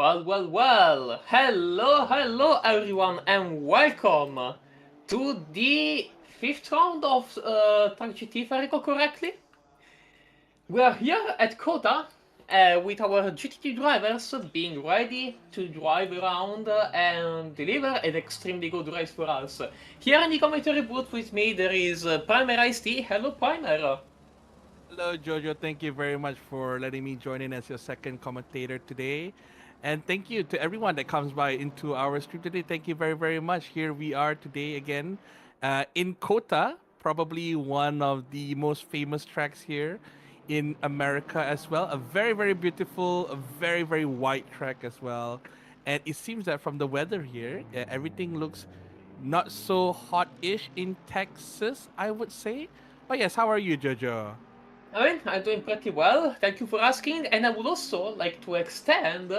Well. Hello, everyone, and welcome to the fifth round of Tracc, if I recall correctly. We are here at Kota with our GT3 drivers being ready to drive around and deliver an extremely good race for us. Here in the commentary booth with me there is Primer Ice-T. Hello, Primer. Hello, Jojo. Thank you very much for letting me join in as your second commentator today. And thank you to everyone that comes by into our stream today. Thank you very much. Here we are today again in Kota, probably one of the most famous tracks here in America as well. A very beautiful, a very white track as well. And it seems that from the weather here, everything looks not so hot-ish in Texas, I would say. But yes, how are you, Jojo? I'm doing pretty well, thank you for asking, and I would also like to extend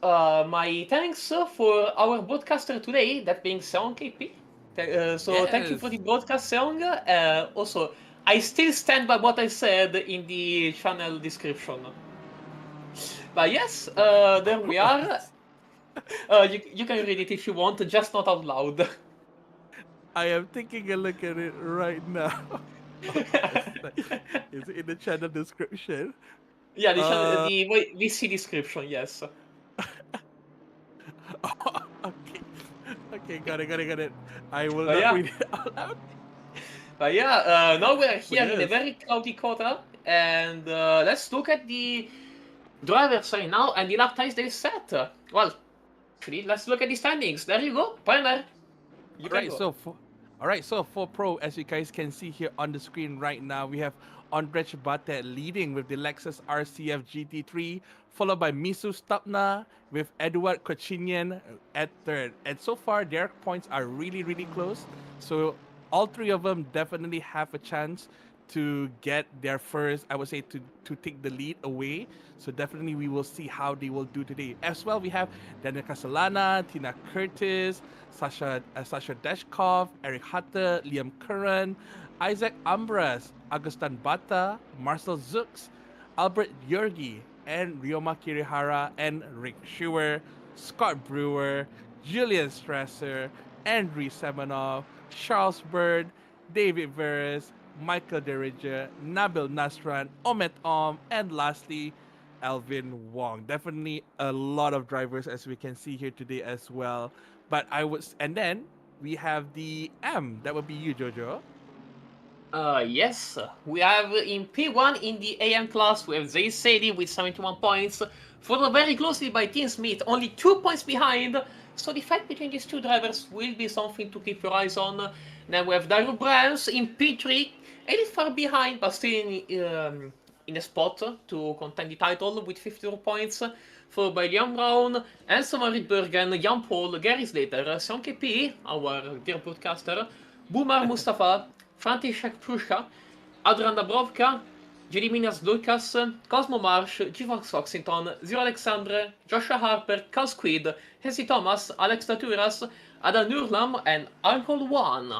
my thanks for our broadcaster today, that being Seon KP. So thank you for the Yes. broadcast, Seong. Also, I still stand by what I said in the channel description. But yes, there we are. What? You can read it if you want, just not out loud. I am taking a look at it right now. Oh, it's in the channel description. Yeah, Uh, the VC description, yes. okay. Okay, got it. I will But not yeah, read it out loud. now we're But here in a yes. very cloudy quarter, and let's look at the drivers right now and the lap times they set. Well, actually, let's look at the standings. There you go, Brenner. You All can right, go. for pro, as you guys can see here on the screen right now, we have Andrzej Bate leading with the Lexus RCF GT3, followed by Misu Stapna with Eduard Kochinian at third. And so far, their points are really close. So all three of them definitely have a chance to get their first, I would say, to take the lead away. So definitely we will see how they will do today. As well, we have Daniel Castellana, Tina Curtis, Sasha Deshkov, Eric Hutter, Liam Curran, Isaac Ambras, Augustin Bata, Marcel Zux, Albert Yorgi, and Ryoma Kirihara, and Rick Schuer, Scott Brewer, Julian Strasser, Andriy Semenov, Charles Bird, David Veres, Michael Derija, Nabil Nasran, Omet and lastly, Alvin Wong. Definitely a lot of drivers as we can see here today as well. But and then we have the M. That would be you, Jojo. Yes, we have in P1 in the AM class, we have Zay Sadie with 71 points, followed very closely by Tim Smith, only 2 points behind. So the fight between these two drivers will be something to keep your eyes on. Then we have Daryl Browns in P3, a little far behind, but still in a spot to contend the title with 52 points, followed by Liam Brown, Enzo Marit Jan Paul, Gary Slater, Sean KP, our dear broadcaster, Boomer Mustafa, František Pruška, Adrian Dabrovka, Gediminas Lucas, Cosmo Marsh, Givox Oxington, Zero Alexandre, Joshua Harper, Cal Squid, Hesi Thomas, Alex Laturas, Adam Nurlam, and Alcohol One.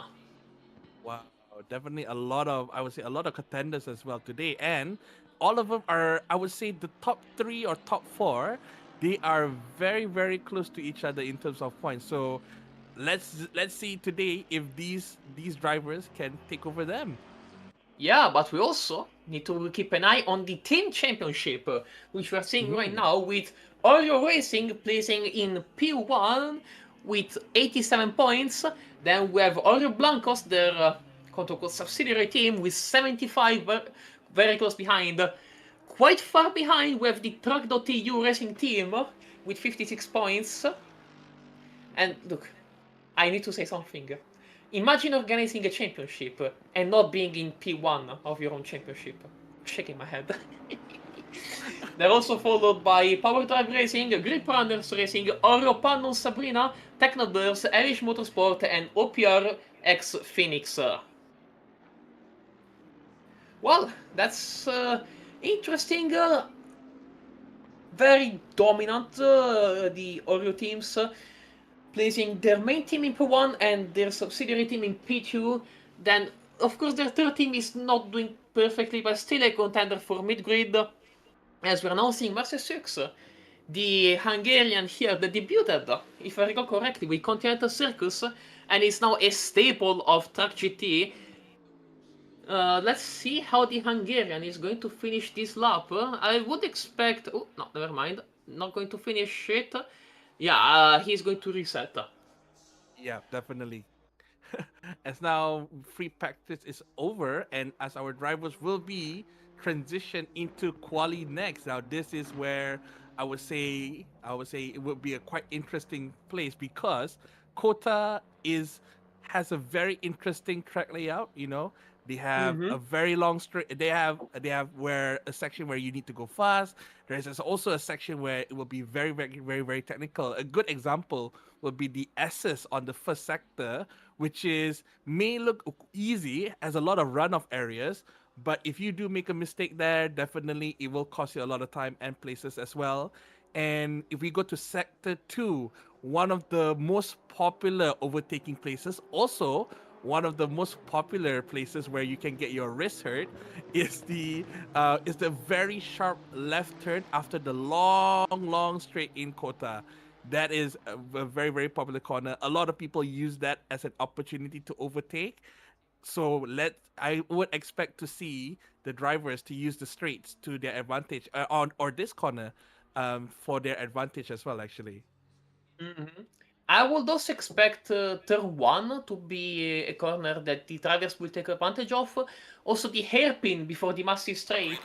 Wow, definitely a lot of, I would say, a lot of contenders as well today. And all of them are, I would say, the top three or top four. They are very close to each other in terms of points. So let's see today if these drivers can take over them. Yeah, but we also need to keep an eye on the team championship, which we're seeing right Hmm. now with Oreo Racing placing in P1 with 87 points. Then we have Oreo Blancos, their quote-unquote subsidiary team, with 75, very close behind. Quite far behind, we have the tracc.eu Racing team with 56 points. And look, I need to say something. Imagine organizing a championship and not being in P1 of your own championship. Shaking my head. They're also followed by Power Drive Racing, Grip Runners Racing, Oro Pannon Sabrina, Technoburst, Irish Motorsport, and OPR X Phoenix. Well, that's interesting. Very dominant, the Oreo teams. Placing their main team in P1 and their subsidiary team in P2. Then, of course, their third team is not doing perfectly, but still a contender for mid-grid. As we're now seeing Mercedes the Hungarian here that debuted, if I recall correctly, with Continental Circus, and is now a staple of tracc.eu. Let's see how the Hungarian is going to finish this lap. I would expect... Oh, no, never mind. Not going to finish it. Yeah, he's going to reset. Yeah, definitely. As now free practice is over, and as our drivers will be transitioned into quali next. Now this is where I would say it would be a quite interesting place because Kota is has a very interesting track layout. They have Mm-hmm. a very long straight. They have where a section where you need to go fast. There's also a section where it will be very very very very technical. A good example will be the S's on the first sector, which is may look easy, as a lot of runoff areas, but if you do make a mistake there, definitely it will cost you a lot of time and places as well. And if we go to sector 2, one of the most popular overtaking places, also one of the most popular places where you can get your wrist hurt, is the very sharp left turn after the long straight in Kota. That is a very very popular corner. A lot of people use that as an opportunity to overtake. So I would expect to see the drivers to use the straights to their advantage, on or this corner, for their advantage as well. Actually, Mm-hmm. I would also expect turn 1 to be a corner that the drivers will take advantage of. Also, the hairpin before the massive straight.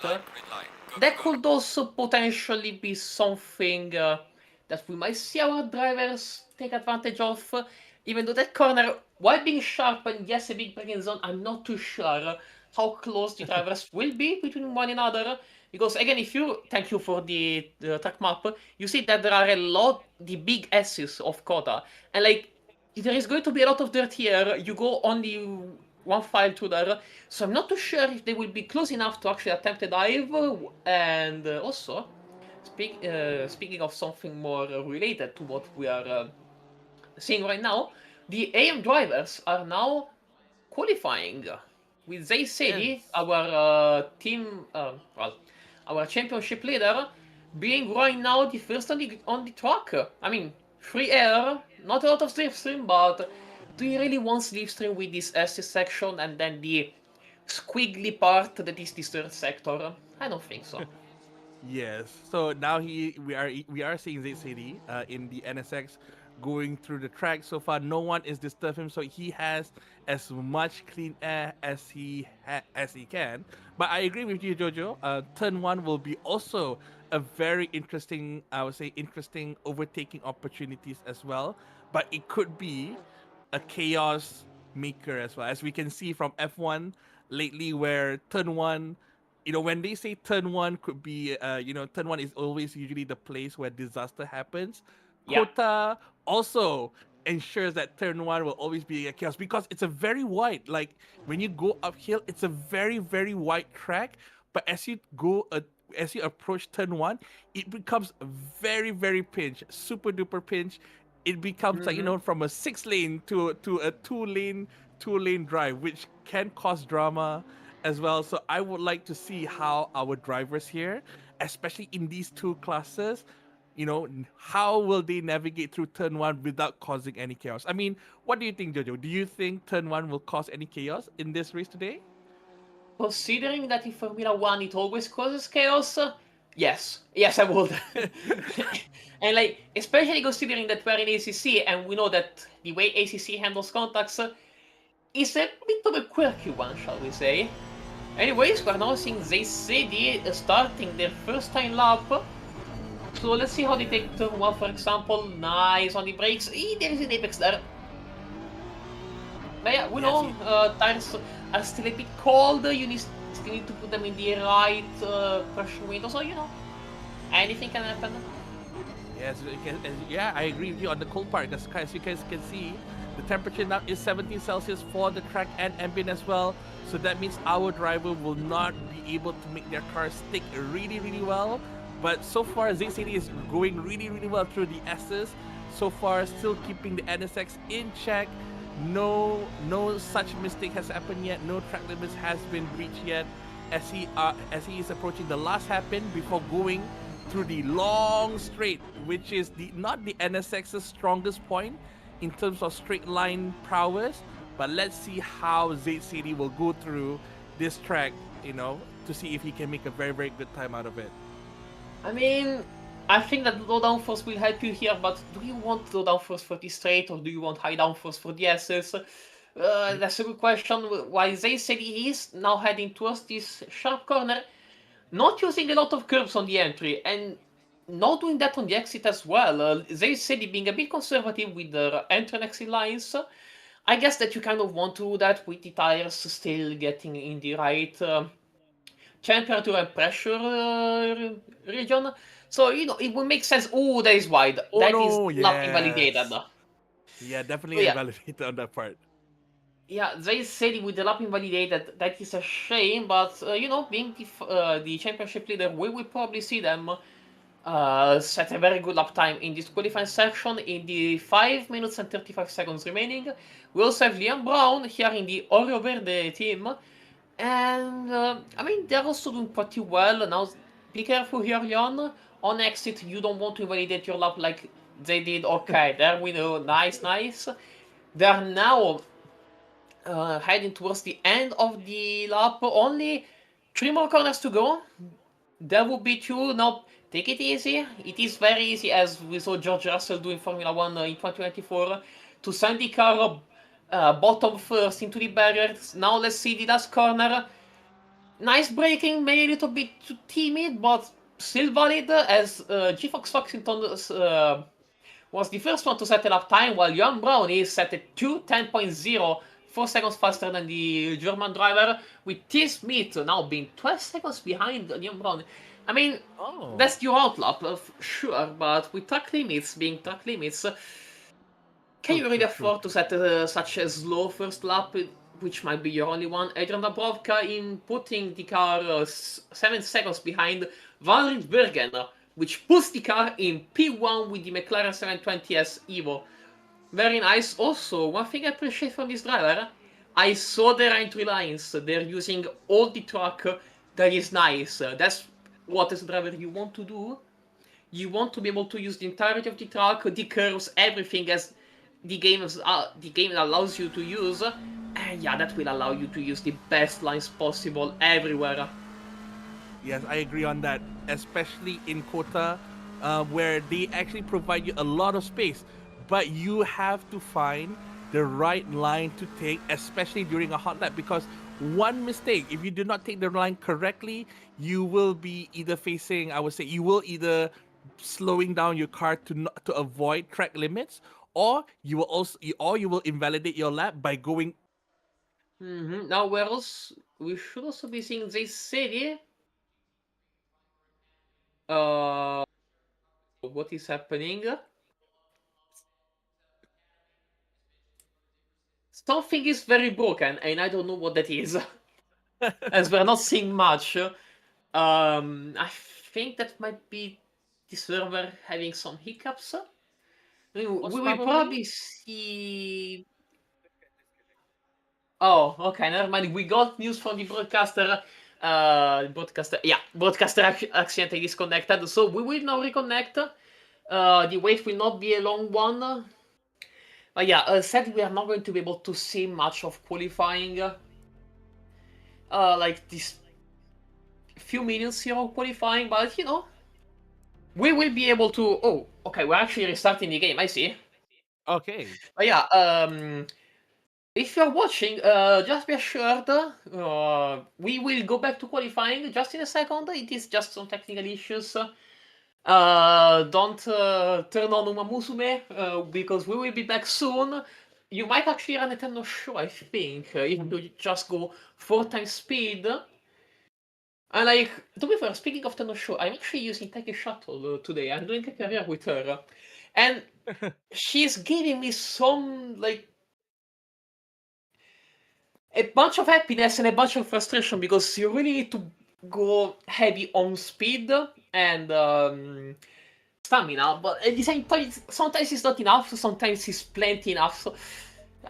That could also potentially be something that we might see our drivers take advantage of. Even though that corner, while being sharp and yes, a big braking zone, I'm not too sure how close the drivers will be between one another. Because again, if you thank you for the track map, you see that there are a lot the big S's of Kota, and like there is going to be a lot of dirt here. You go only one file to there, so I'm not too sure if they will be close enough to actually attempt a dive. And also, speaking of something more related to what we are seeing right now, the AM drivers are now qualifying with Zay Sedi, yes. our team, our championship leader, being right now the first on the track. I mean, free air, not a lot of slipstream, but do you really want slipstream with this SS section and then the squiggly part that is the third sector? I don't think so. Yes. So now we are seeing Zaid City in the NSX going through the track. So far, no one is disturbing him, so he has as much clean air as he can. But I agree with you, Jojo. Turn 1 will be also a very interesting, I would say, interesting overtaking opportunities as well. But it could be a chaos maker as well, as we can see from F1 lately, where turn 1, when they say turn 1 could be, turn 1 is always usually the place where disaster happens. Yeah. Kota also ensures that turn 1 will always be a chaos, because it's a very wide, like when you go uphill, it's a very very wide track. But as you approach turn 1, it becomes very very pinch, super duper pinch. It becomes like, Mm-hmm. from a 6 lane to a 2 lane drive, which can cause drama as well. So I would like to see how our drivers here, especially in these two classes, how will they navigate through turn 1 without causing any chaos? I mean, what do you think, Jojo? Do you think turn 1 will cause any chaos in this race today? Considering that in Formula One it always causes chaos, yes, I would. And like, especially considering that we're in ACC and we know that the way ACC handles contacts is a bit of a quirky one, shall we say. Anyways, we're now seeing ZCD starting their first time lap. So let's see how they take turn 1, for example. Nice on the brakes. There is an apex there. But yeah, we Yes, know tires are still a bit cold. You still need to put them in the right pressure window. So, anything can happen. yes, yeah, I agree with you on the cold part. Because as you guys can see, the temperature now is 17 Celsius for the track and ambient as well. So that means our driver will not be able to make their car stick really, really well. But so far, ZCD is going really, really well through the S's. So far, still keeping the NSX in check. No such mistake has happened yet. No track limits has been breached yet. As he is approaching the last hairpin before going through the long straight, which is not the NSX's strongest point in terms of straight line prowess. But let's see how ZCD will go through this track, to see if he can make a very, very good time out of it. I mean, I think that low downforce will help you here, but do you want low downforce for the straight or do you want high downforce for the S's? That's a good question. While they said he is now heading towards this sharp corner, not using a lot of curves on the entry and not doing that on the exit as well. They said he being a bit conservative with their entry and exit lines. I guess that you kind of want to do that with the tires still getting in the right temperature and pressure region. So, it will make sense. Oh, that is wide. Oh That is no, not invalidated. yes. Yeah, definitely So, yeah. invalidated on that part. Yeah, they said with the lap invalidated, that is a shame, but, being the championship leader, we will probably see them set a very good lap time in this qualifying section in the 5 minutes and 35 seconds remaining. We also have Liam Brown here in the Oreo Verde team. And, I mean, they're also doing pretty well. Now, be careful here, Leon. On exit, you don't want to invalidate your lap like they did. Okay, there we know. Nice, nice. They're now heading towards the end of the lap. Only 3 more corners to go. There will be 2. Now, take it easy. It is very easy, as we saw George Russell doing Formula 1 in 2024, to send the car bottom first into the barriers. Now let's see the last corner. Nice braking, maybe a little bit too timid, but still valid, as G-Fox Foxington was the first one to set a lap time, while Jan Brown is set at 2:10.0, 4 seconds faster than the German driver, with T-Smith now being 12 seconds behind Jan Brown. I mean, that's your outlap, sure, but with track limits being track limits, can you really afford to set such a slow first lap, which might be your only one? Adrian Dabrovka in putting the car 7 seconds behind Van Rensburgen, which puts the car in P1 with the McLaren 720S Evo. Very nice. Also, one thing I appreciate from this driver, I saw their entry lines. They're using all the track. That is nice. That's what as a driver you want to do. You want to be able to use the entirety of the track, the curves, everything as the game allows you to use. And yeah, that will allow you to use the best lines possible everywhere. Yes, I agree on that, especially in Kota, where they actually provide you a lot of space, but you have to find the right line to take, especially during a hot lap, because one mistake, if you do not take the line correctly, you will be either facing, I would say, you will either slowing down your car to avoid track limits, or you will invalidate your lap by going. Now, where else? We should also be seeing this city. What is happening? Something is very broken, and I don't know what that is. As we're not seeing much. I think that might be the server having some hiccups. I mean, we will probably see. Oh, okay, never mind. We got news from the broadcaster. Broadcaster accidentally disconnected. So we will now reconnect. The wait will not be a long one. Said we are not going to be able to see much of qualifying. Like this few minutes here of qualifying, but we will be able to. Oh, okay, we're actually restarting the game. I see. Okay. If you're watching, just be assured, we will go back to qualifying just in a second. It is just some technical issues. Don't turn on Uma Musume, because we will be back soon. You might actually run a 10 show, I think, if you just go 4 times speed. And to be fair, speaking of Tenno Show, I'm actually using Taki Shuttle today. I'm doing a career with her. And she's giving me some, a bunch of happiness and a bunch of frustration, because you really need to go heavy on speed and stamina, but at the same time, sometimes it's not enough, sometimes it's plenty enough. So,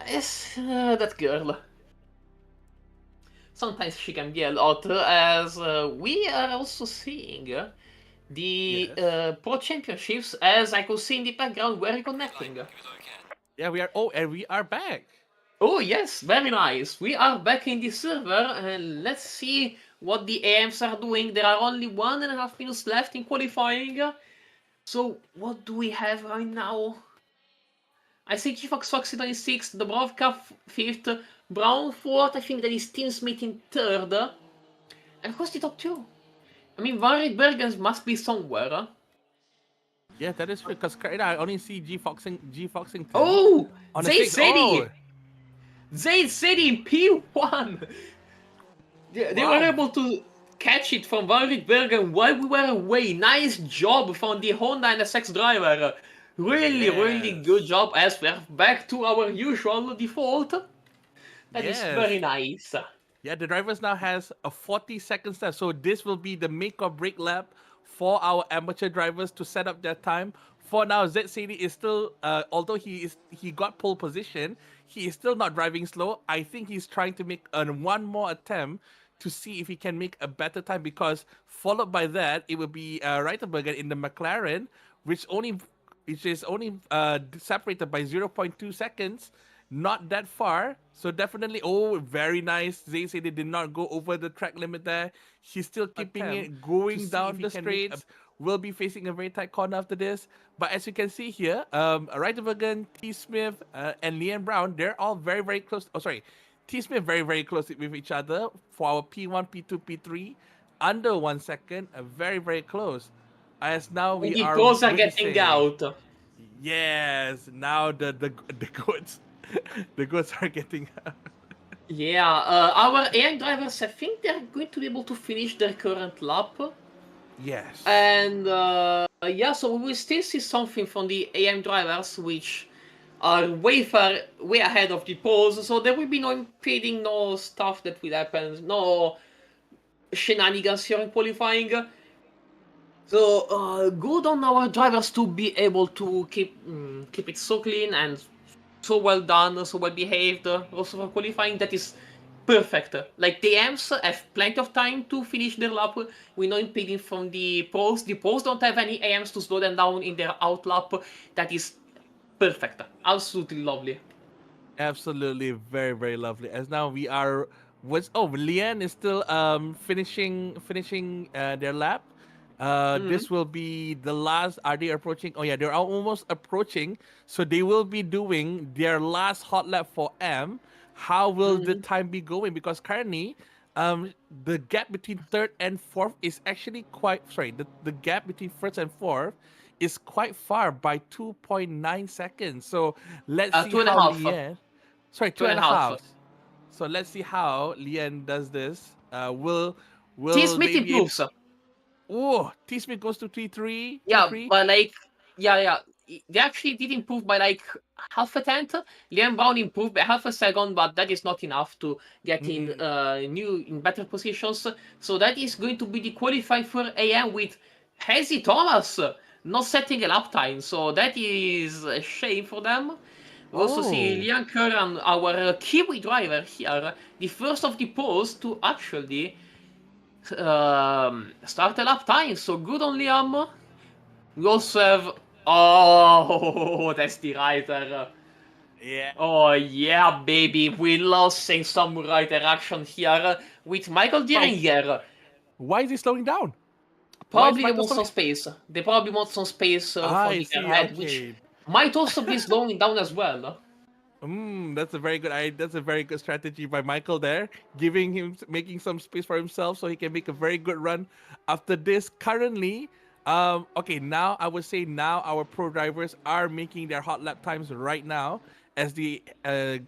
it's that girl. Sometimes she can be a lot, as we are also seeing The Yes. Pro Championships, as I could see in the background, were reconnecting. Yeah, we are. Oh, and we are back. Oh yes, very nice. We are back in the server and let's see what the AMs are doing. There are only 1.5 minutes left in qualifying. So what do we have right now? I see G-Fox Foxydon in 6th, Dubrovka 5th, Brown 4th, I think that is Team Smith in 3rd. And who's the top 2? I mean, Varid Bergens must be somewhere. Yeah, that is true. Because I only see G Foxington Oh! on the Zaid six. Oh, City! Zaid City in P1! They were wow. able to catch it from Varid Bergen while we were away. Nice job from the Honda NSX driver. Really, really good Yes. job as we're back to our usual default. That is very Yes. nice. Yeah, the drivers now has a 40 seconds left. So this will be the make or break lap for our amateur drivers to set up their time. For now, ZCD is still, although he got pole position, he is still not driving slow. I think he's trying to make one more attempt to see if he can make a better time, because followed by that it will be Reiterberger in the McLaren, which is only separated by 0.2 seconds, not that far. So definitely, oh, very nice. They say they did not go over the track limit there. He's still keeping it going down the straights. Will be facing a very tight corner after this. But as you can see here, Reiterbergen, T. Smith, and Leanne Brown, they're all very, very close. Oh, sorry. T. Smith very, very close with each other for our P1, P2, P3. Under 1 second, very, very close. As now And we the are pros are getting witnessing. out. Yes, now the goods the goods are getting out. Yeah, our AI drivers, I think they're going to be able to finish their current lap. Yes. And yeah, so we will still see something from the AM drivers, which are way ahead of the pros. So there will be no impeding, no stuff that will happen, no shenanigans here in qualifying. So good on our drivers to be able to keep it so clean and so well done, so well behaved. Also for qualifying, that is perfect. Like the AMs have plenty of time to finish their lap. We know impeding from the pros. The pros don't have any AMs to slow them down in their out lap. That is perfect. Absolutely lovely. Absolutely, very very lovely. As now we are was oh Leanne is still finishing their lap. Mm-hmm. This will be the last. Are they approaching? Oh yeah, they're almost approaching. So they will be doing their last hot lap for M. How will the Mm-hmm. time be going? Because currently, the gap between third and fourth is actually quite. Sorry, the gap between first and fourth is quite far by 2.9 seconds. So let's see Two and a how half. Leanne. Sorry, Two two and and a a half. half. So let's see how Leanne does this. T Will Smith they be able? improves. Oh, T Smith goes to T3. Yeah, T3. but like, yeah. They actually did improve by like half a tenth. Liam Brown improved by half a second, but that is not enough to get in Mm-mm. in better positions. So that is going to be the qualifying for AM with Hazy Thomas not setting a lap time. So that is a shame for them. We also see Oh, Liam Curran, our Kiwi driver here, the first of the pros to actually start a lap time. So good on Liam. We also have. Oh, that's the writer. yeah. Oh, yeah, baby. We love seeing some writer action here with Michael But Diringer. why is he slowing down? Why is Probably they Michael want some slowing? space. They probably want some space Ah, for I the see. head, which Okay. might also be slowing down as well. That's a very good. That's a very good strategy by Michael there, making some space for himself so he can make a very good run after this. Currently, okay, now I would say now our pro drivers are making their hot lap times right now as they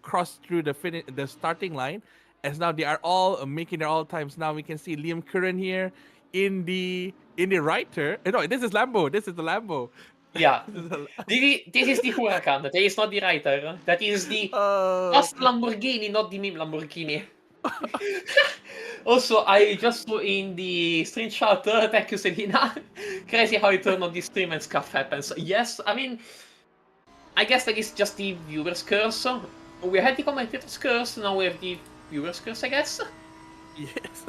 cross through the starting line. As now they are all making their all times. Now we can see Liam Curran here in the writer. No, this is Lambo. This is the Lambo. Yeah. This is a, This is the Huracan. That is not the writer. That is the uh, just Lamborghini, not the meme Lamborghini. Also, I just saw in the screenshot, thank you, Selina. Crazy how it turned on the stream and stuff happens. Yes, I mean, I guess that is just the viewer's curse. We had the commentator's curse, now we have the viewer's curse, I guess. yes.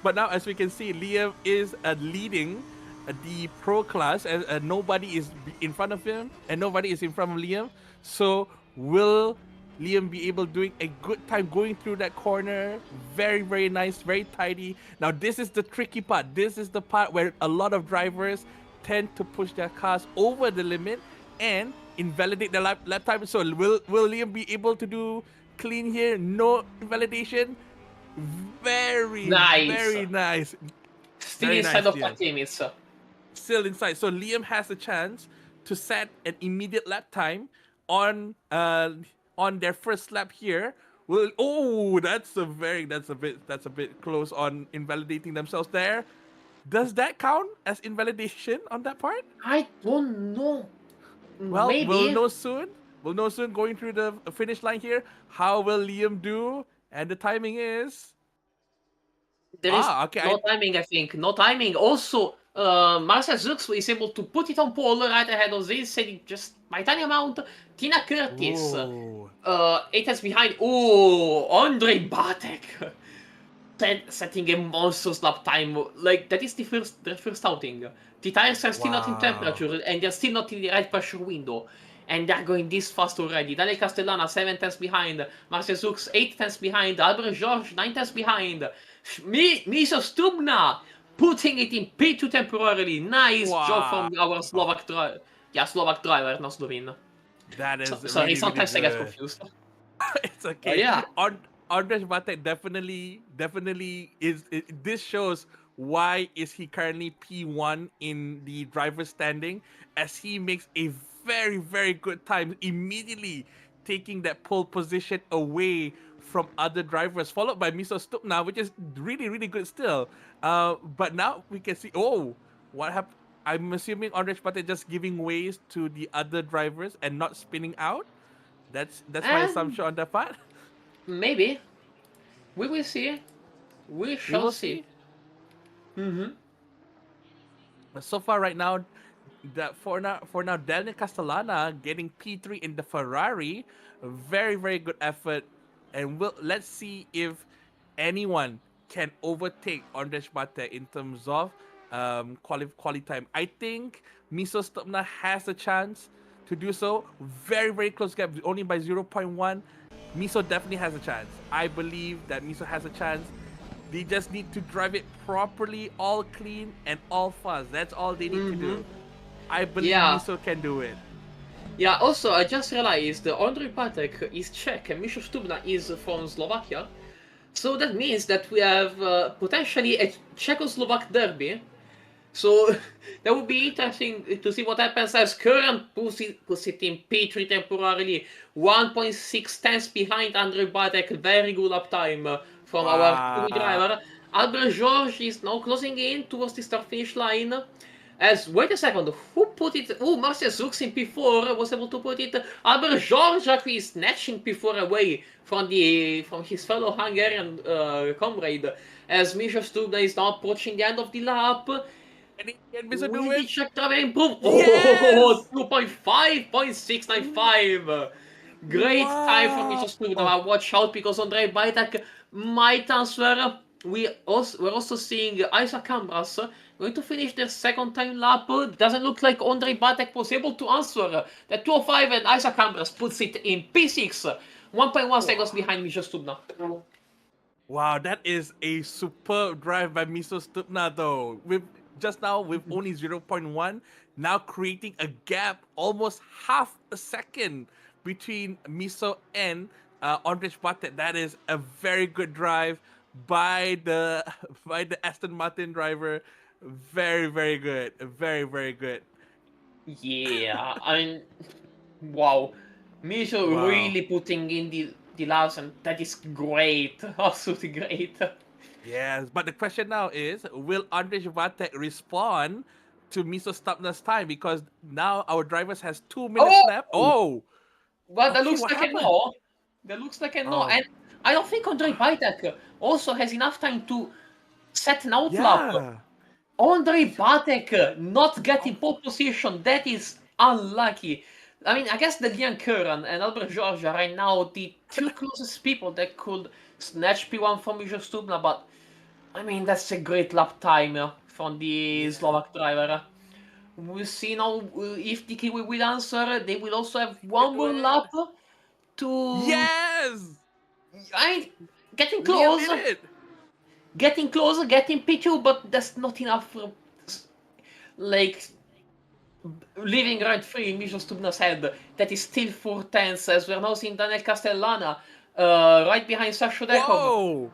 But now, as we can see, Liam is leading the pro class, and nobody is in front of him, and nobody is in front of Liam. So will Liam be able doing a good time going through that corner? Very, very nice, very tidy. Now this is the tricky part. This is the part where a lot of drivers tend to push their cars over the limit and invalidate the lap time. So will Liam be able to do clean here? No invalidation. Very, Nice. very nice. Still Very inside nice, of Liam. 5 minutes. Still inside. So Liam has a chance to set an immediate lap time on their first lap here. Well, oh, that's a bit close on invalidating themselves there. Does that count as invalidation on that part? I don't know. Well, we'll Maybe. know soon. We'll know soon going through the finish line here. How will Liam do? And the timing is There is okay. no timing, I think. No timing. Also, Marcel Zux is able to put it on pole right ahead of this, saving just by tiny amount. Tina Curtis, Ooh. 8 tenths behind. Oh, Andre Batek. Setting a monstrous lap time. Like, that is their first outing. The tires are still not in Wow. temperature, and they're still not in the right pressure window. And they're going this fast already. Daniel Castellana, 7 tenths behind. Marcel Zux, 8 tenths behind. Albert George, 9 tenths behind. Miso Stubna, putting it in P2 temporarily. Nice job Wow. from our Slovak driver. Yeah, Slovak driver, not Slovene. That is Sorry, really, really sometimes I get good. confused. It's okay. Yeah. Andres Batek definitely is. This shows why is he currently P1 in the driver's standing, as he makes a very, very good time immediately taking that pole position away from other drivers, followed by Miso Stupna, which is really, really good still. But now we can see. Oh, what happened? I'm assuming Andres Batek just giving ways to the other drivers and not spinning out. That's my And assumption on that part. maybe. We will see. We We shall will see. see. Mm-hmm. But so far, right now, that for now, Daniel Castellana getting P3 in the Ferrari, very very good effort, and let's see if anyone can overtake Andres Bate in terms of quality time. I think Miso Stopna has a chance to do so. Very very close gap, only by 0.1. Miso definitely has a chance. I believe that Miso has a chance. They just need to drive it properly, all clean and all fast. That's all they need to Mm-hmm. do. I believe Yeah. Miso can do it. Yeah, also, I just realized Andrej Patek is Czech and Mišo Stubna is from Slovakia. So that means that we have potentially a Czechoslovak derby. So that would be interesting to see what happens as current puts it in P3 temporarily. 1.6 tenths behind Andrej Batek. Very good uptime from our Kiwi Wow. driver. Albert George is now closing in towards the start finish line. As wait a second, who put it? Oh, Marcel Zux in P4 was able to put it. Albert George actually snatching P4 away from his fellow Hungarian comrade. As Misha Stubna is now approaching the end of the lap. Can Miso do Will the it? Czech driver improve? Oh, Yes! 2.5.695. Great time from Wow! Misha Stubna. Now watch out because Andrei Bajtak might answer. We're also seeing Isaac Cambras going to finish their second time lap. Doesn't look like Andrei Batek was able to answer. The 205 and Isaac Cambras puts it in P6. 1.1 seconds behind Misha Stubna. Wow, that is a superb drive by Miso Stupna though. With just now with only 0.1, now creating a gap almost half a second between Miso and Andrej Batet. That is a very good drive by the by the Aston Martin driver. Very, very good. Very, very good. Yeah, I mean, wow. Misha Wow. really putting in the laps, and that is great. Absolutely great. Yes, but the question now is, will Andrej Vatek respond to Miso Stapna's time? Because now our drivers has 2 minutes Oh! left. Oh, But that okay, looks what like a happened? no. That looks like a no. Oh, And I don't think Andrei Bajtak also has enough time to set an outlap. yeah. Andrei Batek not getting pole position, that is unlucky. I mean, I guess the Lian Curran and Albert George are right now the two closest people that could snatch P1 from Misha Stubna, but I mean, that's a great lap time from the Yeah. Slovak driver. We'll see now if the Kiwi will answer. They will also have one more lap to. Yes! I getting Liam close, did it! getting close, getting P2, but that's not enough for like living rent free in Mission Stubna's head. That is still 4 tenths, as we're now seeing Daniel Castellana right behind Sasha Dekov. Whoa!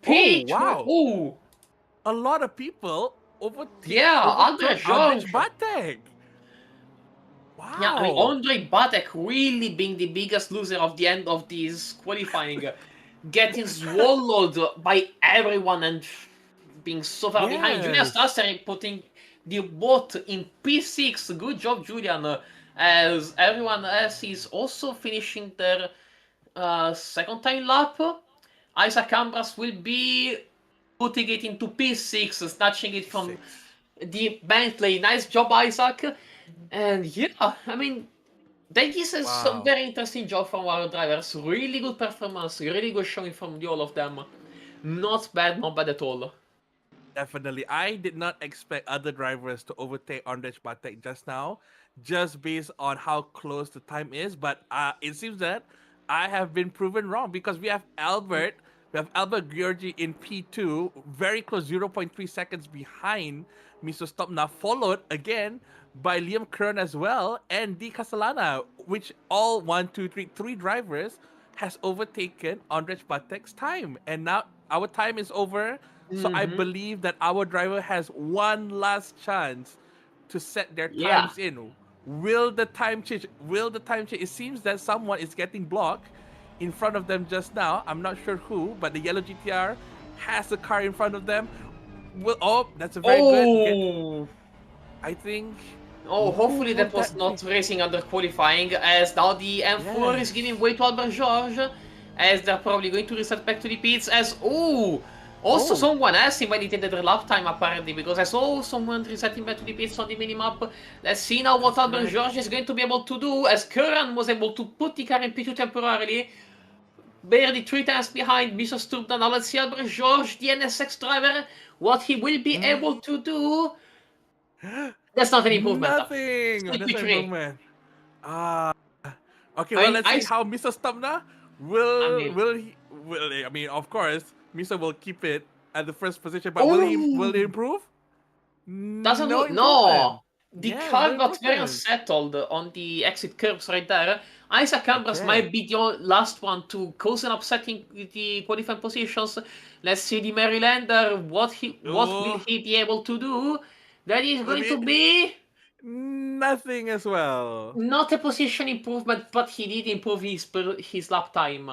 Oh, P2, wow! ooh, A lot of people yeah, Albert overtook Andrzej George. Batek. Yeah, I mean, Wow! Andre Batek really being the biggest loser of the end of this qualifying, getting swallowed by everyone and being so far behind. Julian Yes. Strasser putting the boat in P6. Good job, Julian. As everyone else is also finishing their second time lap. Isaac Ambras will be putting it into P6, snatching it from P6. the Bentley. Nice job, Isaac. And yeah, I mean, this is some Wow. very interesting job from our drivers. Really good performance, really good showing from the all of them. Not bad at all. Definitely. I did not expect other drivers to overtake Andrzej Batek just now, just based on how close the time is. But it seems that I have been proven wrong because we have Albert Georgi in P2, very close, 0.3 seconds behind Miso Stopna, followed again by Liam Kern as well, and D. Castellana, which all three drivers has overtaken Andrzej Batek's time. And now our time is over, so I Mm-hmm. believe that our driver has one last chance to set their Yeah. times in. Will the time change? Will the time change? It seems that someone is getting blocked in front of them just now. I'm not sure who, but the yellow GTR has a car in front of them. That's a very good get. Oh, I think. oh, Who hopefully that would was that be? not racing under qualifying, as now the M4 is giving Yes. way to Albert George, as they're probably going to reset back to the pits, as, oh, also Oh. someone asked invalidated their lap time apparently, because I saw someone resetting back to the pits on the minimap. Let's see now what That's Albert correct. George is going to be able to do, as Curran was able to put the car in P2 temporarily, barely 3 times behind Mr. Stubna. Now let's see Albert George, the NSX driver, what he will be able to do. That's not an improvement. Nothing. Still That's an P3. improvement. Ah. Okay, I well, mean, let's see how Mr. Stamna I mean, I mean, of course, Mr. will keep it at the first position, but will he oh, improve? doesn't No look, improvement. no. The Yes, no car got very improvement. unsettled on the exit curbs right there. Isaac Ambras Okay. might be the last one to cause an upsetting the qualifying positions. Let's see the Marylander. What will Oh, he be able to do? That is let going me to be nothing as well. not a position improvement, but he did improve his lap time.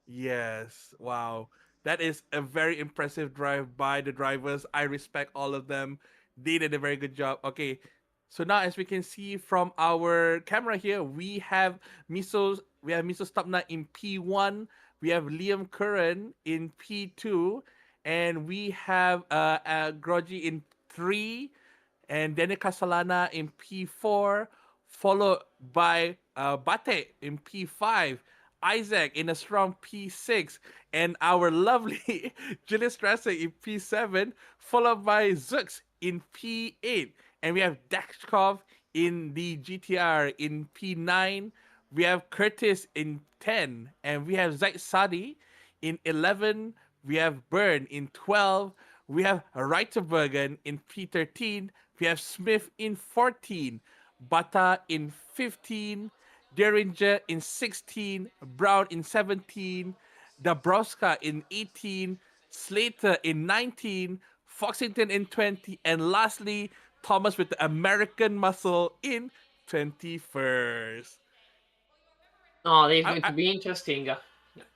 Yes. Wow. That is a very impressive drive by the drivers. I respect all of them. They did a very good job. Okay. So now as we can see from our camera here, we have Miso Stopna in P1, we have Liam Curran in P2, and we have Groji in 3, and Dene Casalana in P4, followed by Bate in P5, Isaac in a strong P6, and our lovely Julius Strasser in P7, followed by Zux in P8. And we have Dakshkov in the GTR in P9. We have Curtis in 10. And we have Zaid Sadi in 11. We have Byrne in 12. We have Reiterbergen in P13. We have Smith in 14. Bata in 15. Derringer in 16, Brown in 17, Dabrowska in 18, Slater in 19, Foxington in 20, and lastly, Thomas with the American muscle in 21st. Oh, this is I, going I, to be interesting.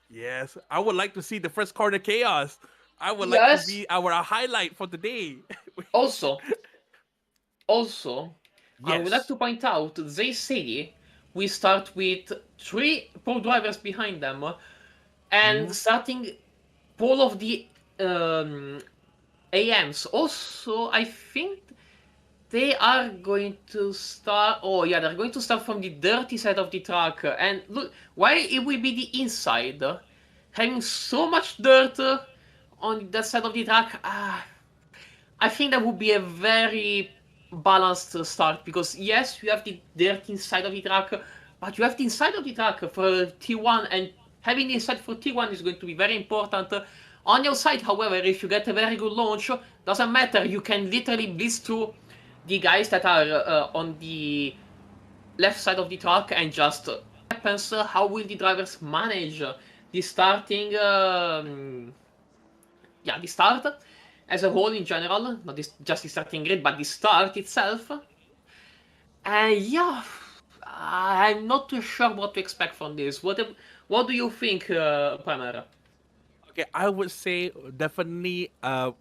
yes, I would like to see the first corner chaos. I would like to Yes. be our highlight for the day. Also, Also, I would like Yes. to point out they say we start with 3 pro drivers behind them, and Mhm. starting all of the um, AMs. Also, I think they are going to start. Oh yeah, they're going to start from the dirty side of the track. And look, why it will be the inside, having so much dirt on that side of the track. I think that would be a very balanced start because yes, you have the dirty inside of the track, but you have the inside of the track for T1, and having the inside for T1 is going to be very important. On your side, however, if you get a very good launch, doesn't matter. You can literally blitz through the guys that are on the left side of the track and just happens. How will the drivers manage the starting? Yeah, the start as a whole in general, not just the starting grid, but the start itself. And yeah, I'm not too sure what to expect from this. What do you think, Primer? Okay, I would say definitely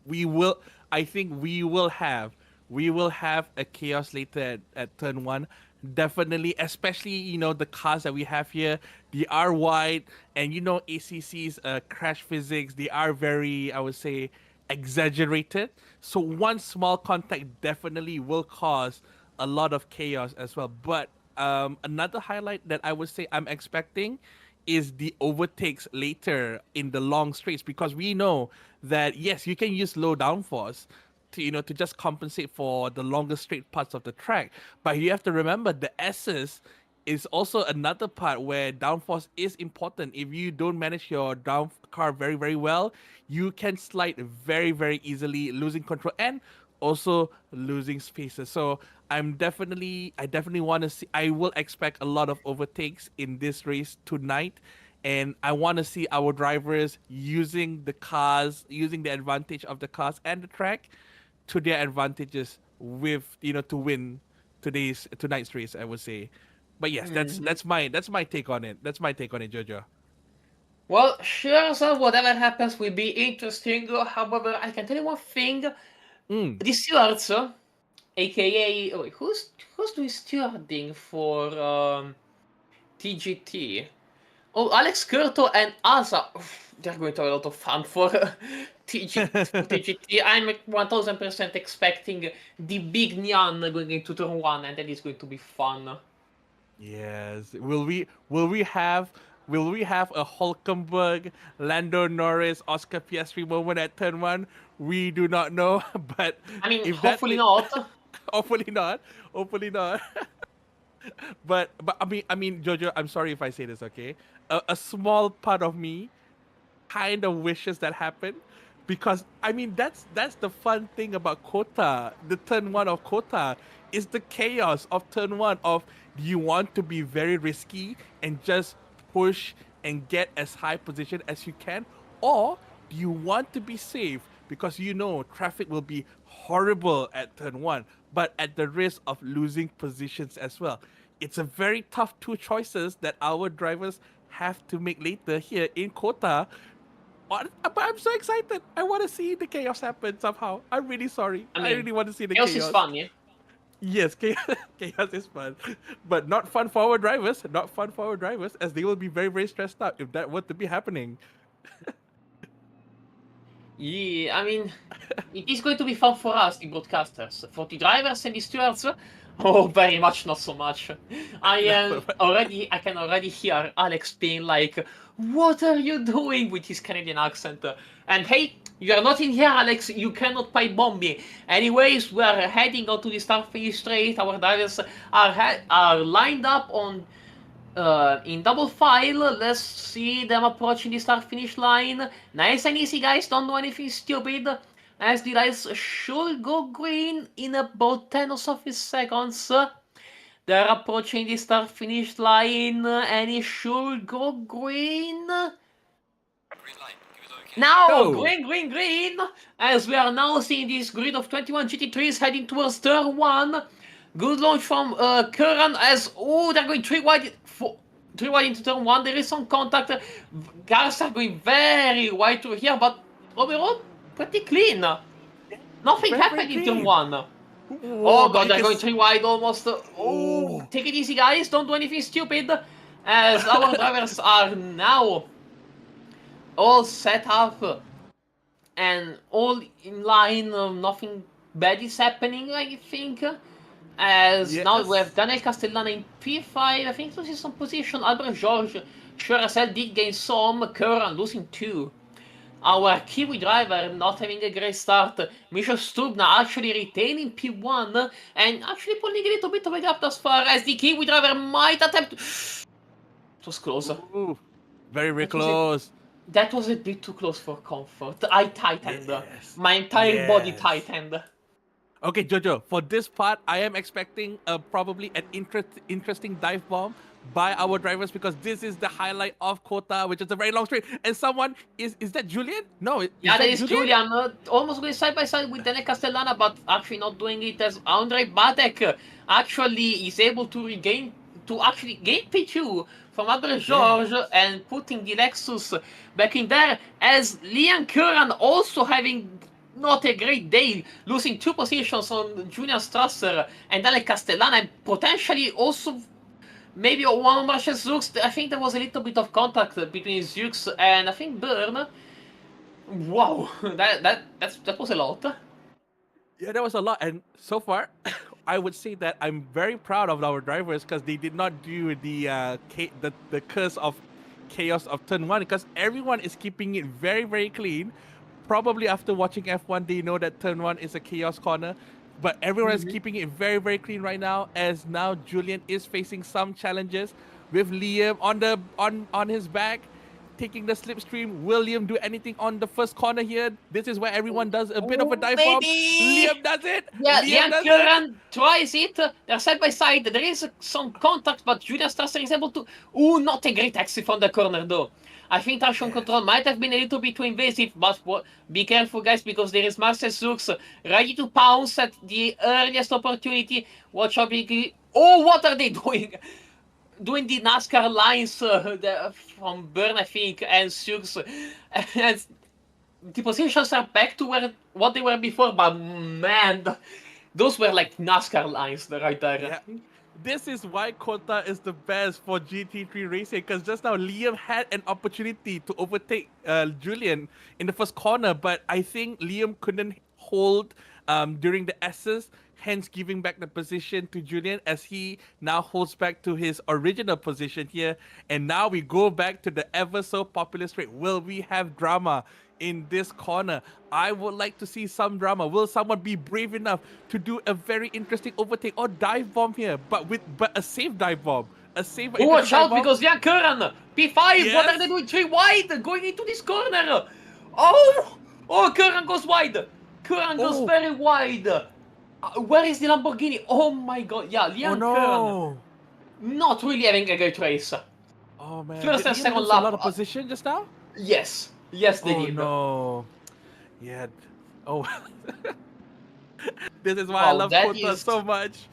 we will I think we will have a chaos later at turn one. Definitely, especially the cars that we have here, they are wide, and ACC's crash physics, they are very, I would say, exaggerated. So one small contact definitely will cause a lot of chaos as well. But another highlight that I would say I'm expecting is the overtakes later in the long straights, because we know that yes, you can use low downforce to just compensate for the longer straight parts of the track, but you have to remember the S's is also another part where downforce is important. If you don't manage your down car very very well, you can slide very very easily, losing control and also losing spaces. So I definitely want to see. I will expect a lot of overtakes in this race tonight, and I want to see our drivers using the cars, using the advantage of the cars and the track to their advantages with to win tonight's race, I would say. But yes, Mhm. that's my take on it. That's my take on it, Jojo. Well, sure, so whatever happens will be interesting. However, I can tell you one thing: Mm. the stewards, aka wait, who's doing stewarding for TGT? Oh, Alex Curto and Asa, they're going to have a lot of fun for TGT. I'm 1000% expecting the big Nyan going into turn one, and that is going to be fun. Yes. Will we have a Hulkenberg, Lando Norris, Oscar Piastri moment at turn one? We do not know, but I mean, if that hopefully is not. hopefully not, hopefully not. But I mean, Jojo, I'm sorry if I say this, okay? A small part of me kind of wishes that happened, because I mean that's the fun thing about Kota. The turn one of Kota is the chaos of turn one. Of, do you want to be very risky and just push and get as high position as you can, or do you want to be safe because traffic will be horrible at turn one, but at the risk of losing positions as well? It's a very tough two choices that our drivers have to make later here in Kota. But I'm so excited. I want to see the chaos happen somehow. I'm really sorry. I I mean, really want to see the chaos is chaos. fun, yeah? Yes, chaos is fun, but not fun for our drivers. Not fun for our drivers, as they will be very, very stressed out if that were to be happening. Yeah, I mean, it is going to be fun for us, the broadcasters. For the drivers and the stewards, oh, very much not so much. I can already hear Alex being like, "What are you doing?" with his Canadian accent. And hey, you are not in here, Alex. You cannot pipe bomb me. Anyways, we are heading on to the start finish straight. Our drivers are lined up on in double file. Let's see them approaching the start finish line. Nice and easy, guys. Don't do anything stupid. As the lights should go green in about 10 or so seconds. They're approaching the start finish line and it should go green. Now, Go. green, green, green! As we are now seeing this grid of 21 GT3s heading towards turn 1. Good launch from Curran as, oh, they're going 3 wide into turn 1. There is some contact. Cars are going very wide through here, but overall, pretty clean. Nothing Very, very happened in turn clean. 1. Whoa, Oh but god, I they're can. going 3 wide almost. Oh, Oh. take it easy, guys. Don't do anything stupid. As our drivers are now all set up and all in line. Nothing bad is happening, I think. As now we have Yes. Daniel Castellana in P5. I think this is some position. Albert George, sure as hell, did gain some. Curran losing 2. Our Kiwi driver not having a great start. Misha Stubna actually retaining P1 and actually pulling a little bit of a gap as far as the Kiwi driver might attempt. It was close. Ooh, very, very That was it. close. That was a bit too close for comfort. I tightened. Yes. My entire body Yes. tightened. Okay, Jojo, for this part, I am expecting probably an interesting dive bomb by our drivers because this is the highlight of Kota, which is a very long straight. And someone is that Julian? No, is Yeah, that that is Julian? Julian, almost going side by side with Dene Castellana, but actually not doing it as Andre Badek actually is able to actually gain P2 from Albert George Yes. and putting the Lexus back in there, as Liam Curran also having not a great day, losing 2 positions on Julian Strasser and Dene Castellana, and potentially also maybe one of Marshall Zux. I think there was a little bit of contact between Zux and I think Byrne. Wow, that was a lot. Yeah, that was a lot. And so far, I would say that I'm very proud of our drivers because they did not do the curse of chaos of turn one because everyone is keeping it very, very clean. Probably after watching F1, they know that turn one is a chaos corner. But everyone is keeping it very, very clean right now, as now Julian is facing some challenges with Liam on his back, taking the slipstream. Will Liam do anything on the first corner here? This is where everyone does a bit of a dive bomb. Maybe. Liam does it. Yeah, Liam Liam does it. Curran tries it. They're side by side. There is some contact, but Julian Strasser is able to. Ooh, not a great exit from the corner though. I think traction control might have been a little bit too invasive, but be careful, guys, because there is Marcel Zux ready to pounce at the earliest opportunity. Watch out, Biggie. Oh, what are they doing? Doing the NASCAR lines from Byrne, I think, and Zux. And the positions are back to what they were before, but man, those were like NASCAR lines right there. Yeah. This is why Kota is the best for GT3 racing because just now Liam had an opportunity to overtake Julian in the first corner, but I think Liam couldn't hold during the S's, hence giving back the position to Julian as he now holds back to his original position here. And now we go back to the ever so popular straight. Will we have drama in this corner? I would like to see some drama. Will someone be brave enough to do a very interesting overtake or dive bomb here, but a safe dive bomb, a safe Oh, watch dive out bomb? because Jan Curran, P5, what are they Yes. doing? 3 wide, going into this corner. Oh, Curran goes wide. Curran goes Oh. very wide. Where is the Lamborghini? Oh my god, yeah, Oh Liam Curran no. not really having a great race. Oh man. First Did and Liam second lose a lot lap, of position just now? yes, they Oh did. no. Yeah. Oh. This is why I Wow, love Kota so much.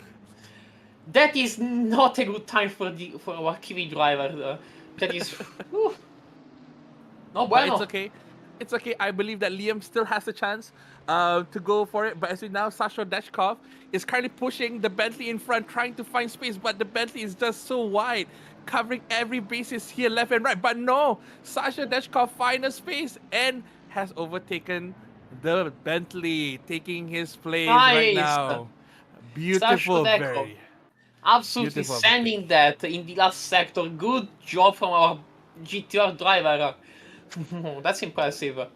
that is not a good time for our Kiwi driver. That is no But bueno. it's okay. It's okay. I believe that Liam still has a chance to go for it. But as we now, Sasha Deshkov is currently pushing the Bentley in front, trying to find space. But the Bentley is just so wide, covering every basis here, left and right. But no, Sasha Deshkov finds a space and has overtaken the Bentley, taking his place right Nice. now. Sasha Beautiful, Deco. very Absolutely beautiful overtake. sending that in the last sector. Good job from our GTR driver. That's impressive.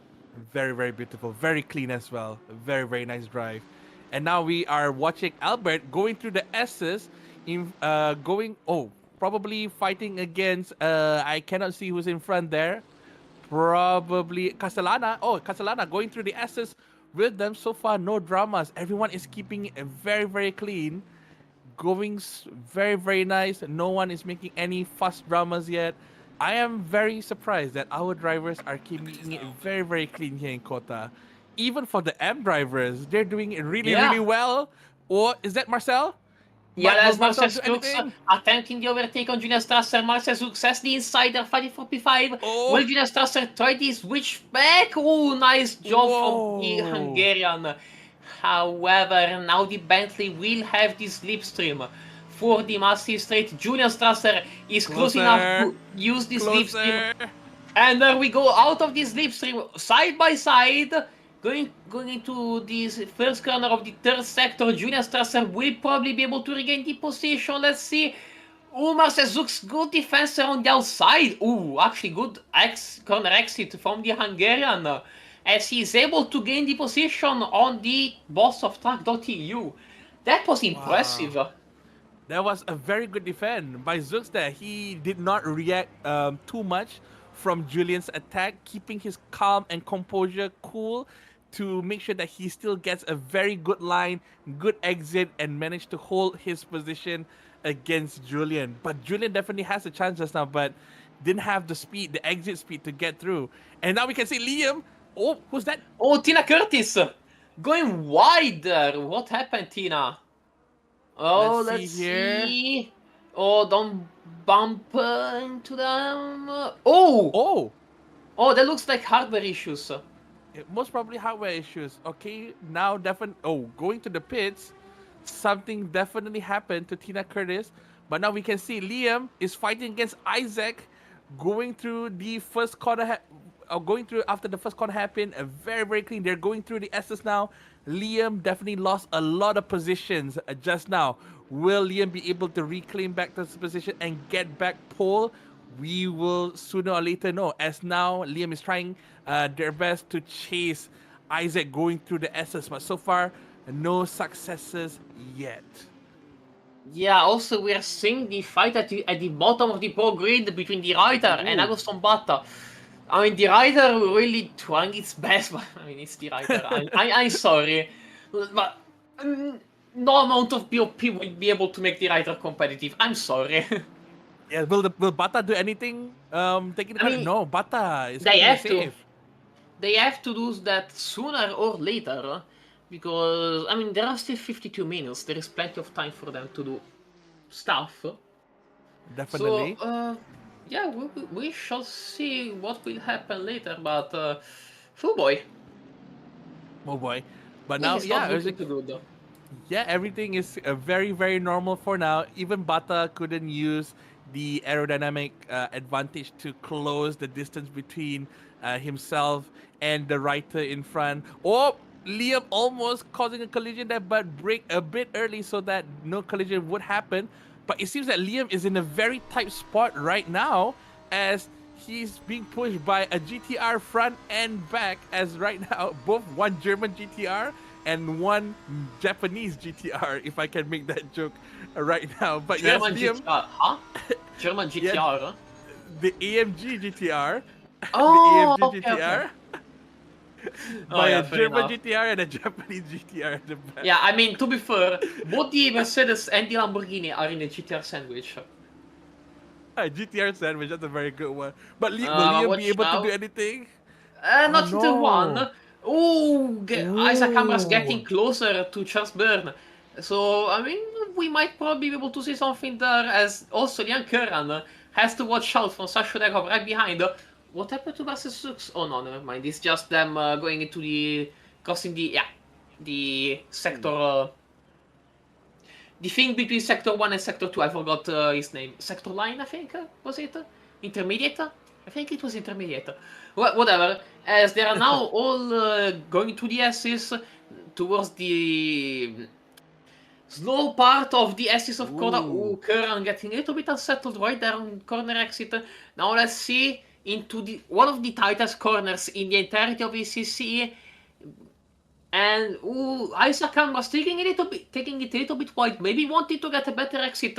Very, very beautiful. Very clean as well. Very, very nice drive. And now we are watching Albert going through the S's in probably fighting against I cannot see who's in front there. Probably Castellana. Oh, Castellana going through the S's with them. So far, no dramas. Everyone is keeping it very, very clean. Going very, very nice. No one is making any fuss dramas yet. I am very surprised that our drivers are keeping it very, very clean here in Kota. Even for the M drivers, they're doing it really, really Yeah. well. Or is that Marcel? Yeah, Will that's Marcel Marcel do Zux anything? attempting the overtake on Julian Strasser. Marcel Zux has the insider fighting for P5. Oh, Will Julian Strasser try the switch back? Oh, nice job from the whoa. Hungarian. However, now the Bentley will have this slipstream for the massive straight. Julian Strasser is close enough Closer. to use this slipstream. Closer. And there we go, out of this slipstream, side by side, going into this first corner of the third sector. Julian Strasser will probably be able to regain the position. Let's see. Marcel Zouk's good defense around the outside. Actually good corner exit from the Hungarian. As he is able to gain the position on the boss of tracc.eu. That was impressive. Wow. That was a very good defense by Zooks there. He did not react too much from Julian's attack, keeping his calm and composure cool to make sure that he still gets a very good line, good exit, and managed to hold his position against Julian. But Julian definitely has a chance just now, but didn't have the speed, the exit speed to get through. And now we can see Liam. Oh, who's that? Oh, Tina Curtis going wide there. What happened, Tina? Oh, let's see. Oh, don't bump into them. Oh, that looks like hardware issues. Most probably hardware issues. Okay, now definitely. Oh, going to the pits. Something definitely happened to Tina Curtis. But now we can see Liam is fighting against Isaac, going through the first corner. Going through after the first corner happened, very very clean. They're going through the S's now. Liam definitely lost a lot of positions just now. Will Liam be able to reclaim back this position and get back pole? We will sooner or later know. As now Liam is trying their best to chase Isaac going through the S's, but so far no successes yet. Yeah, also we are seeing the fight at the bottom of the pro grid between the rider and Agustin Batta. I mean, the rider really trying its best, but I mean, it's the rider. I'm sorry, but no amount of BOP would be able to make the rider competitive. I'm sorry. Yeah, will Bata do anything? Taking the card? No, Bata is they have safe. They have to do that sooner or later, because I mean there are still 52 minutes. There is plenty of time for them to do stuff. Definitely. So yeah, we shall see what will happen later. But oh boy. Oh boy. But now, yeah, good. Yeah, everything is very, very normal for now. Even Bata couldn't use the aerodynamic advantage to close the distance between himself and the rider in front. Oh, Liam almost causing a collision there, but brake a bit early so that no collision would happen. But it seems that Liam is in a very tight spot right now as he's being pushed by a GTR front and back, as right now both one German GTR and one Japanese GTR, if I can make that joke right now. But German yes, GTR, huh? German GTR, huh? The AMG GTR. Oh, the AMG GTR. Okay. By a German GTR and a Japanese GTR at the back. Yeah, I mean, to be fair, both the Mercedes and the Lamborghini are in a GTR sandwich. GTR sandwich, that's a very good one. But will Liam be able to do anything? Not into one. Isaac Camera's getting closer to Charles Byrne. So, I mean, we might probably be able to see something there, as also Jan Curran has to watch out from Sasha Dekov right behind. What happened to Marcel Zouk's? Oh no, never mind. It's just them going into crossing the sector, the thing between Sector 1 and Sector 2, I forgot his name. Sector Line, I think, was it? Intermediate? I think it was intermediate. Whatever. As they are now all going to the S's towards the slow part of the S's of Corsa. Curran getting a little bit unsettled right there on corner exit. Now let's see into one of the tightest corners in the entirety of ECC. And Isaac was taking it a little bit wide. Maybe wanted to get a better exit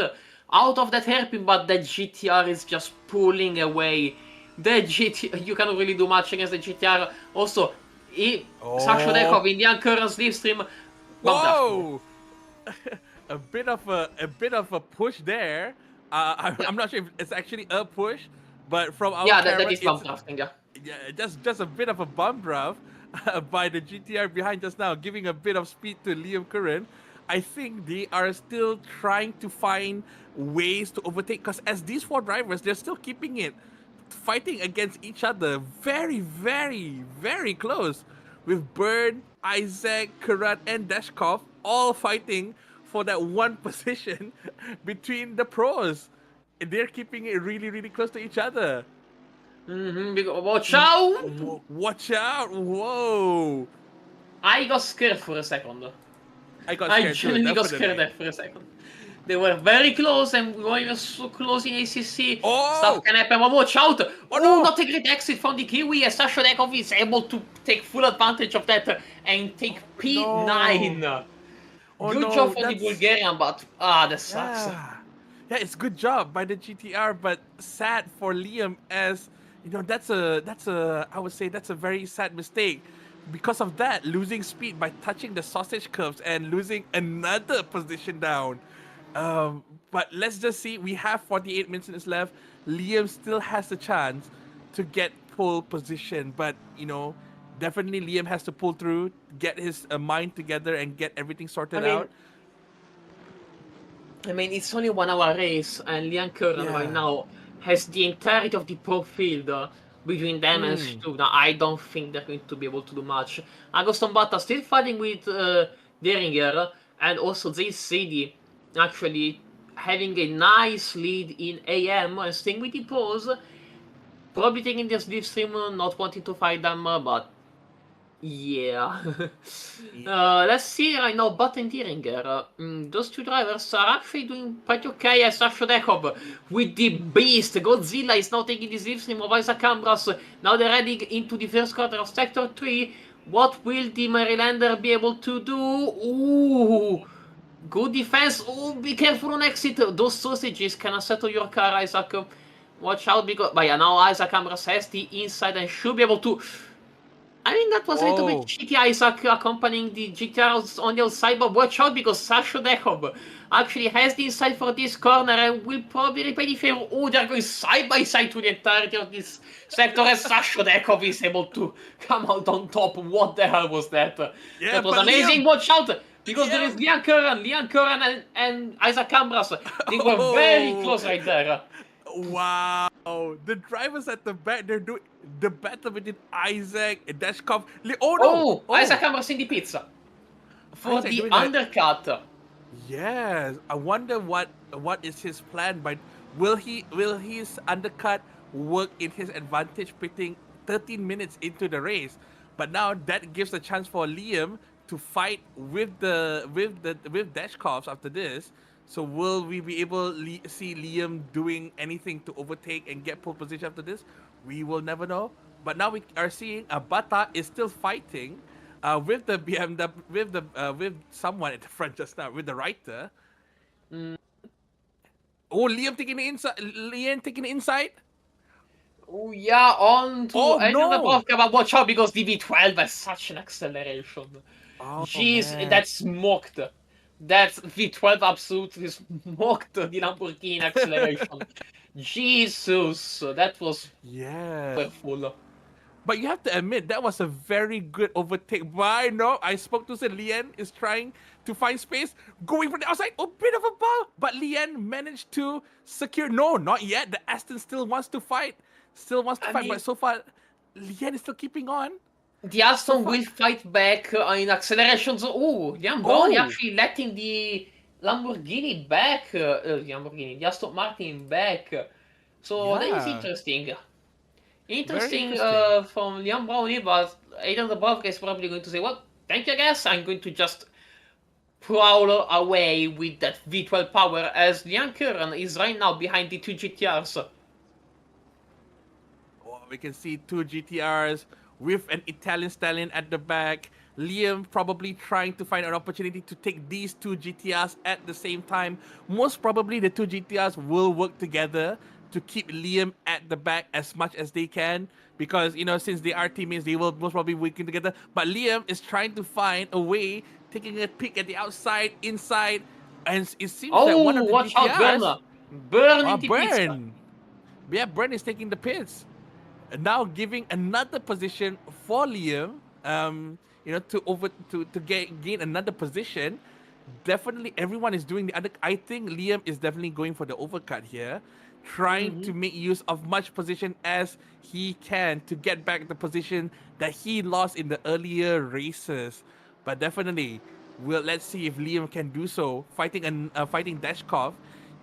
out of that hairpin, but that GTR is just pulling away. The GTR, you cannot really do much against the GTR. Also, Sasha Dekov in the Curran slipstream. Whoa! a bit of a push there. I'm not sure if it's actually a push, but from our camera, that is bump drafting. Yeah, just a bit of a bump draft by the GTR behind just now, giving a bit of speed to Liam Curran. I think they are still trying to find ways to overtake, because as these four drivers, they're still keeping it, fighting against each other very, very, very close, with Byrne, Isaac, Curran, and Deshkov all fighting for that one position between the pros. They're keeping it really, really close to each other. Watch out! Watch out! Whoa! I got scared for a second. I genuinely got scared there for a second. They were very close, and when you're so close in ACC, stuff Oh! can happen. But watch out! Oh Oh, no! not a great exit from the Kiwi, as Sasha Dekov is able to take full advantage of that and take No! P9. Oh Good job no! for the That's Bulgarian, but that sucks. yeah. Yeah, it's good job by the GTR, but sad for Liam as you know that's a I would say that's a very sad mistake. Because of that, losing speed by touching the sausage curves and losing another position down. But let's just see. We have 48 minutes left. Liam still has a chance to get pole position, but definitely Liam has to pull through, get his mind together, and get everything I sorted mean, out. it's only 1 hour race, and Liam Curran right Yeah. now has the entirety of the pro field between them and Mm. Stu. Now, I don't think they're going to be able to do much. Agoston Bata still fighting with Deringer, and also Zay Sadie actually having a nice lead in AM and staying with the pros. Probably taking this slipstream, not wanting to fight them, but yeah. Yeah. Let's see right now, Button Dieringer. Those two drivers are actually doing pretty okay as Sasha Dekov with the beast. Godzilla is now taking the slipstream of Isaac Ambras. Now they're heading into the first quarter of Sector 3. What will the Marylander be able to do? Ooh! Good defense. Oh, be careful on exit. Those sausages can settle your car, Isaac. Watch out because... But yeah, now Isaac Ambras has the inside and should be able to... I mean, that was a little bit Oh. cheeky, Isaac accompanying the GTRs on the outside, but watch out because Sasha Dekov actually has the inside for this corner and will probably repay the favor. Oh, they're going side by side through the entirety of this sector as Sasha Dekov is able to come out on top. What the hell was that? Yeah, That was but amazing. Liam, Watch out because there is Liam. Liam Curran and Isaac Ambras. They were very Oh, close right there. wow. The drivers at the back, they're doing the battle between Isaac and Dashkov. Oh no. Oh, Isaac Oh, Ambras in the pizza for Isaac the doing a undercut. yes. I wonder what is his plan. But will his undercut work in his advantage, pitting 13 minutes into the race? But now that gives a chance for Liam to fight with Dashkovs after this. So will we be able see Liam doing anything to overtake and get pole position after this? We will never know. But now we are seeing Bata is still fighting with the BMW with someone at the front just now with the writer. Mm. Oh, Liam taking the inside. Liam taking the inside. Oh yeah, on to Oh another no! Brovka, but watch out because the V12 has such an acceleration. Oh Jeez, man. that smoked. That V12 absolutely smoked the Lamborghini acceleration. Jesus, that was Yeah. powerful. But you have to admit that was a very good overtake. But no, I spoke to say Lian is trying to find space, going from the outside. A bit of a ball, but Lian managed to secure. No, not yet. The Aston still wants to fight. Still wants to I fight, but mean, so far, Lian is still keeping on. the So Aston far, will fight back in accelerations. Oh, Jan Brownie oh actually letting the Lamborghini back. The Aston Martin back. So that is yeah, interesting. very Interesting interesting. from Liam Brownie, but Aiden the Bravka is probably going to say, well, thank you, guys. I'm going to just prowl away with that V12 power as Liam Curran is right now behind the two GTRs. Oh, we can see two GTRs with an Italian stallion at the back. Liam probably trying to find an opportunity to take these two GTRs at the same time. Most probably, the two GTRs will work together to keep Liam at the back as much as they can because since they are teammates, they will most probably working together. But Liam is trying to find a way, taking a peek at the outside, inside, and it seems that one Oh, of the watch out, GTRs, Burner! Burn into pizza! Burn, yeah, Burn is taking the pits now giving another position for Liam, to gain another position. Definitely, everyone is doing the other. I think Liam is definitely going for the overcut here, trying Mm-hmm. to make use of much position as he can to get back the position that he lost in the earlier races. But definitely, let's see if Liam can do so. Fighting Dashkov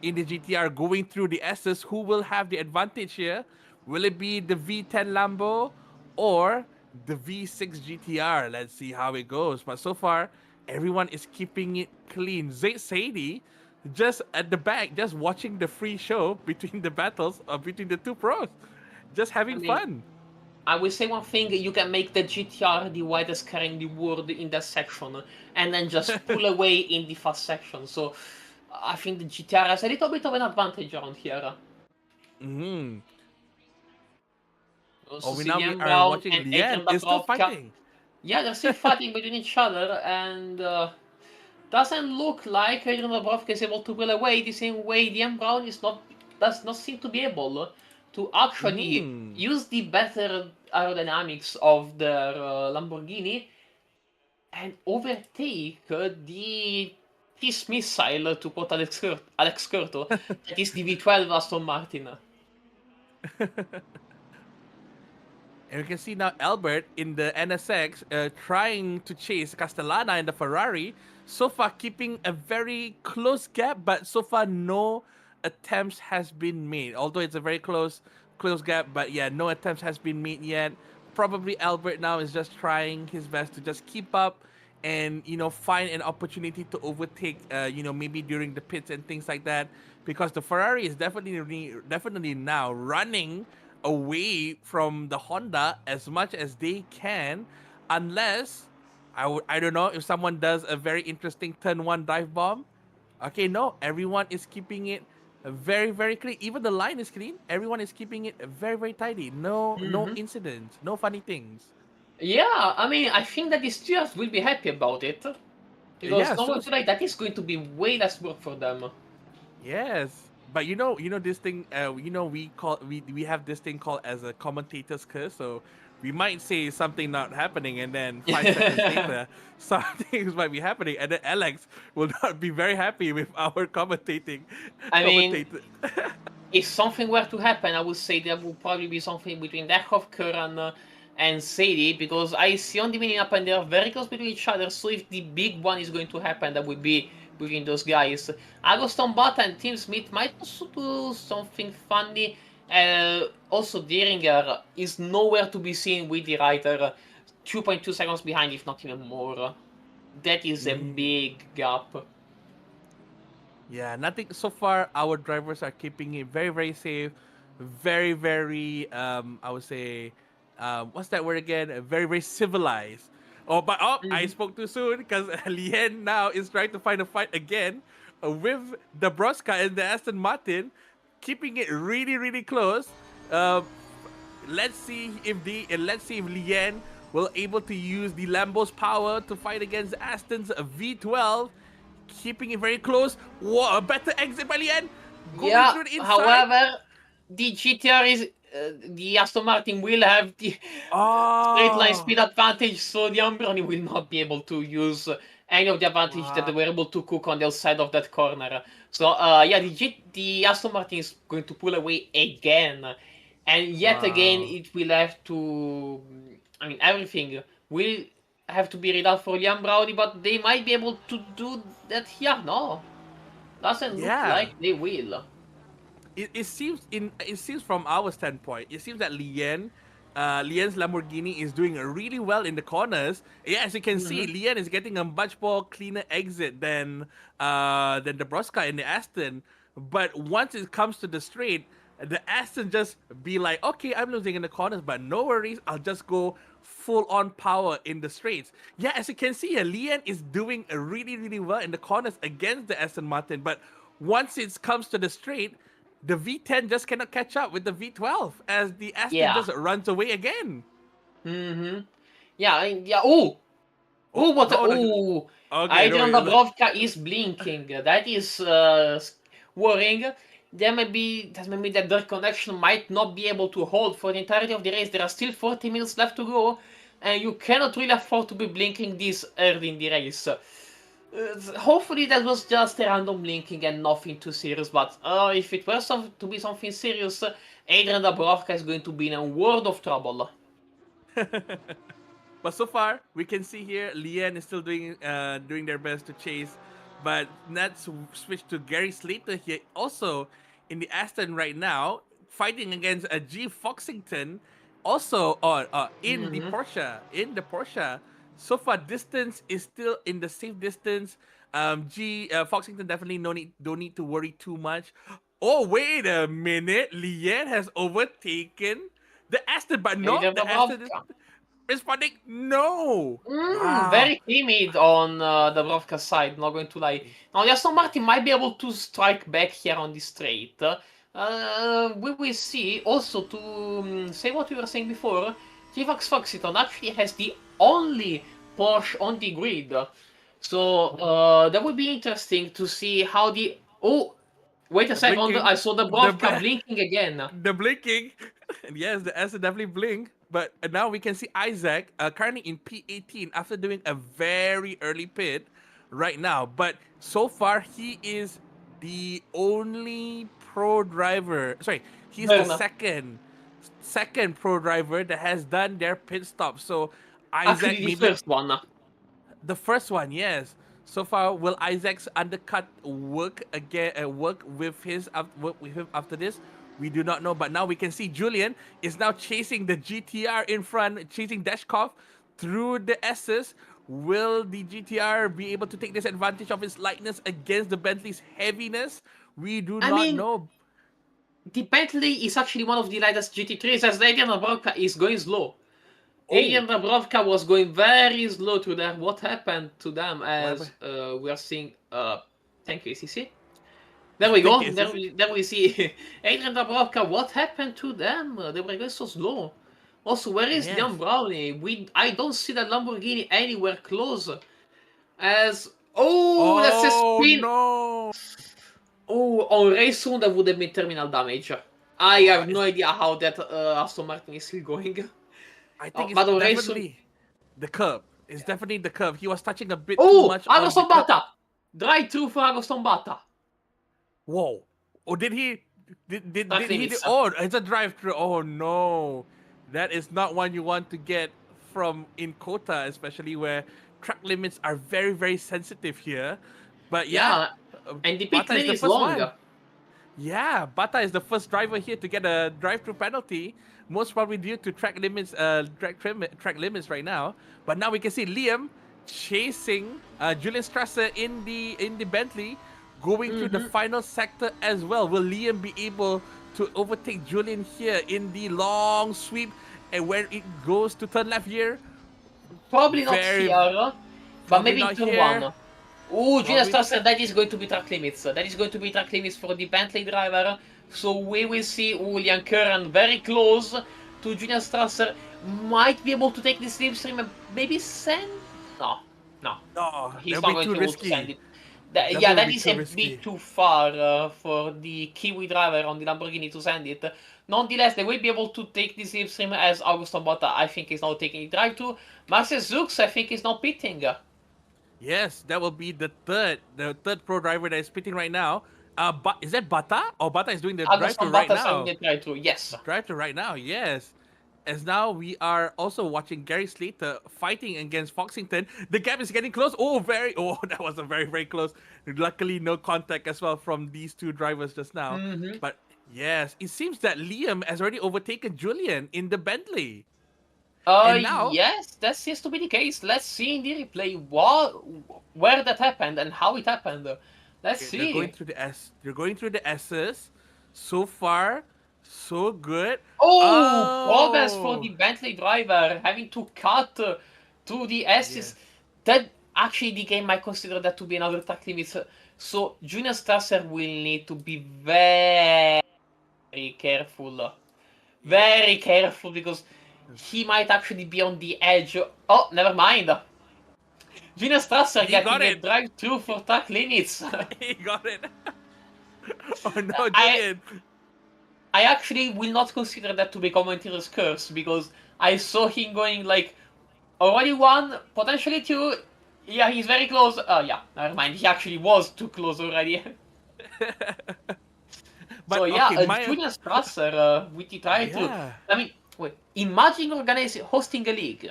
in the GTR, going through the S's. Who will have the advantage here? Will it be the V10 Lambo or the V6 GTR? Let's see how it goes. But so far, everyone is keeping it clean. Zaid Sadie just at the back, just watching the free show between the battles between the two pros, just I having mean, fun. I will say one thing: you can make the GTR the widest car in the world in that section, and then just pull away in the fast section. So I think the GTR has a little bit of an advantage around here. Hmm. Oh, Also, we now we Cillian are Brown watching and Lian Adrian is still Dabrowska. fighting. Yeah, they're still fighting between each other, and doesn't look like Adrian Dabrowska is able to pull away the same way Liam Brown does not seem to be able to actually Hmm. use the better aerodynamics of their Lamborghini and overtake the Peace Missile, to quote Alex Curto, that is the V12 Aston Martin. And we can see now Albert in the NSX trying to chase Castellana in the Ferrari. So far, keeping a very close gap, but so far no attempts has been made. Although it's a very close gap, but yeah, no attempts has been made yet. Probably Albert now is just trying his best to just keep up and find an opportunity to overtake. Maybe during the pits and things like that, because the Ferrari is definitely now running away from the Honda as much as they can, unless I don't know if someone does a very interesting turn one dive bomb. Okay, no, everyone is keeping it very clean. Even the line is clean. Everyone is keeping it very tidy. No Hmm. incidents, no funny things. Yeah, I mean, I think that the stewards will be happy about it. Yeah, Because as no soon one as feel like that is going to be way less work for them. yes, but this thing. We have this thing called as a commentator's curse. So we might say something not happening, and then 5 seconds later, something might be happening, and then Alex will not be very happy with our commentating. I mean, Commentator. if something were to happen, I would say there would probably be something between Dechov, Curran, and Sadie, because I see on the mini up and they are very close between each other. So if the big one is going to happen, that would be between those guys. Agoston Bata and Tim Smith might also do something funny. Also, Dieringer is nowhere to be seen with the Reiter, 2.2 seconds behind, if not even more. That is a Mm, big gap. yeah, nothing so far. Our drivers are keeping it very safe, very. I would say, what's that word again? Very civilized. Oh, but I Mhm. spoke too soon because Lien now is trying to find a fight again with the Brosca and the Aston Martin, keeping it really close. Let's see if Lien will able to use the Lambo's power to fight against Aston's V12, keeping it very close. What a better exit by Lien, going Yeah, through the inside. however, the GTR is the Aston Martin will have the straight line Oh, speed advantage, so the Ambroni will not be able to use any of the advantage that they wow, were able to cook on the outside of that corner. So yeah, the Aston Martin is going to pull away again, and yet again wow. it will have to. I mean, everything will have to be redone for Liam Brownie, but they might be able to do that here. No, doesn't look Yeah, like they will. it seems from our standpoint, it seems that Lien's Lamborghini is doing really well in the corners. Yeah, as you can see, Mhm. Lien is getting a much more cleaner exit than the Brosca in the Aston. But once it comes to the straight, the Aston just be like, okay, I'm losing in the corners, but no worries, I'll just go full on power in the straights. Yeah, as you can see, Lien is doing really well in the corners against the Aston Martin, but once it comes to the straight, the V10 just cannot catch up with the V12 as the Aston Yeah. just runs away again. Mm-hmm. Yeah, yeah. Oh, Oh, what? oh, Oh, okay, no Adrian worries. Dabrowska is blinking. That is worrying. That may be that their connection might not be able to hold for the entirety of the race. There are still 40 minutes left to go, and you cannot really afford to be blinking this early in the race. Hopefully that was just a random blinking and nothing too serious. But if it were to be something serious, Adrian Dabrowska is going to be in a world of trouble. But so far, we can see here Lien is still doing their best to chase. But let's switch to Gary Slater here, also in the Aston right now, fighting against a G Foxington, also in the Mm-hmm. Porsche. In the Porsche, So far, distance is still in the safe distance. Foxington definitely don't need to worry too much. Oh, wait a minute. Lien has overtaken the Aston, but Adrian not the Aston is Dabrowska. responding. No. Wow. Very timid on the Dabrowska side, not going to lie. Now, the Aston Martin might be able to strike back here on the straight. We will see. Also, to say what we were saying before, T-Fox Foxington actually has the only Porsche on the grid. So that would be interesting to see how the. Oh, wait a The second. blinking. I saw the The Brovka ba- blinking again. the blinking. Yes, the S definitely blink. But now we can see Isaac currently in P18 after doing a very early pit right now. But so far, he is the only pro driver. Sorry, he's the Burn. second pro driver that has done their pit stop. So Actually, Isaac the maybe first one. the first one, yes. So far, will Isaac's undercut work again? Work with work with him after this? We do not know. But now we can see Julian is now chasing the GTR in front, chasing Dashkov through the S's. Will the GTR be able to take this advantage of its lightness against the Bentley's heaviness? We do I not mean, know. the Bentley is actually one of the lightest GT3s as Adrian Dabrowska is going slow. Oh, Adrian Dabrowska was going very slow to there. What happened to them what as happened? we are seeing... thank you, ACC. There we Thank go. you, There we see Adrian Dabrowska. What happened to them? They were going so slow. Also, where is Leon Yes. Brownie? I don't see that Lamborghini anywhere close. As... Oh, that's a Oh spin. no! Oh, on race soon that would have been terminal damage. I Oh, have no idea how that Aston Martin is still going. I think it's But on race soon... definitely the curb. It's definitely the curb. He was touching a bit too Oh, much on the Agoston curb. Bata! Drive through for Agoston Bata. Whoa. Oh, did he? Track Did he? limits. Oh, it's a drive-through. Oh no, that is not one you want to get from in Kota, especially where track limits are very sensitive here. But yeah, Yeah, and the pit Bata is lane the is first long. one. Yeah, Bata is the first driver here to get a drive-through penalty, most probably due to track limits right now. But now we can see Liam chasing Julian Strasser in the Bentley, going through the Mm-hmm. final sector as well. Will Liam be able to overtake Julian here in the long sweep, and where it goes to turn left here? Probably not Very, here, but probably maybe in not turn here. one. Oh, Gina Probably. Strasser, that is going to be track limits. That is going to be track limits for the Bentley driver. So we will see Julian Curran very close to Gina Strasser. Might be able to take this slipstream and maybe send... No, no. No, He's that'll not be going too to be able to send risky. it. Yeah, Definitely that be is too a bit risky. too far for the Kiwi driver on the Lamborghini to send it. Nonetheless, they will be able to take this slipstream as Augusto Botta, I think, is now taking the drive to. Marcel Zux, I think, is now pitting. Yes, that will be the third pro driver that is pitting right now. But is that Bata? Or Bata is doing the drive Augusto to right Botta sending now? the drive to, yes. Drive to right now, yes. As now we are also watching Gary Slater fighting against Foxington. The gap is getting close. Oh, that was a very close. Luckily, no contact as well from these two drivers just now. Mm-hmm. But yes, it seems that Liam has already overtaken Julian in the Bentley. And now Yes, that seems to be the case. Let's see in the replay where that happened and how it happened. Let's okay, they're going see. through the S. They're going through the S's. So far, so good. Oh, progress for the Oh, Bentley driver having to cut to the S's. yes. That actually the game might consider that to be another track limit. So Junior Strasser will need to be very careful. Very careful because he might actually be on the edge. Oh, never mind. Junior Strasser He got getting a it. drive through for track limits. He got it. Oh no, I Julian. I actually will not consider that to be commentator's curse because I saw him going like already one, potentially two. Yeah, he's very close. Yeah, never mind. He actually was too close already. So But yeah, okay, my Junior Strasser with the title. yeah. I mean, wait. Imagine organizing hosting a league,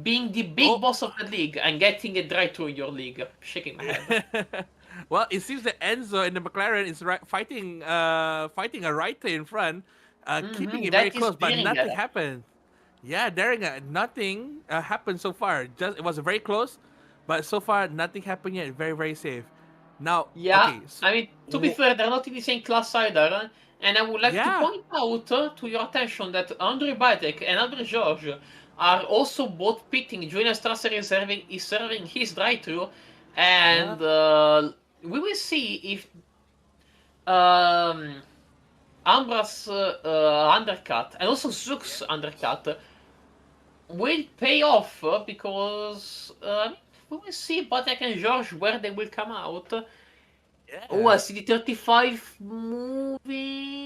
being the big Oh. boss of the league, and getting a drive through in your league. Shaking my head. Well, it seems that Enzo in the McLaren is fighting a righter in front, keeping it very That is close, but steering nothing error. happened. Yeah, daring. Nothing happened so far. Just it was very close, but so far nothing happened yet. Very very safe. Now, Yeah, okay. So, I mean, to be fair, they're not in the same class either. And I would like to yeah. point out to your attention that Andre Badek and Andre George are also both pitting. Julian Strasser is serving his drive-through, Yeah. and we will see if um, Ambra's undercut and also Zook's undercut will pay off because we will see Badek and George where they will come out. Oh, I Yes. see the 35 moving.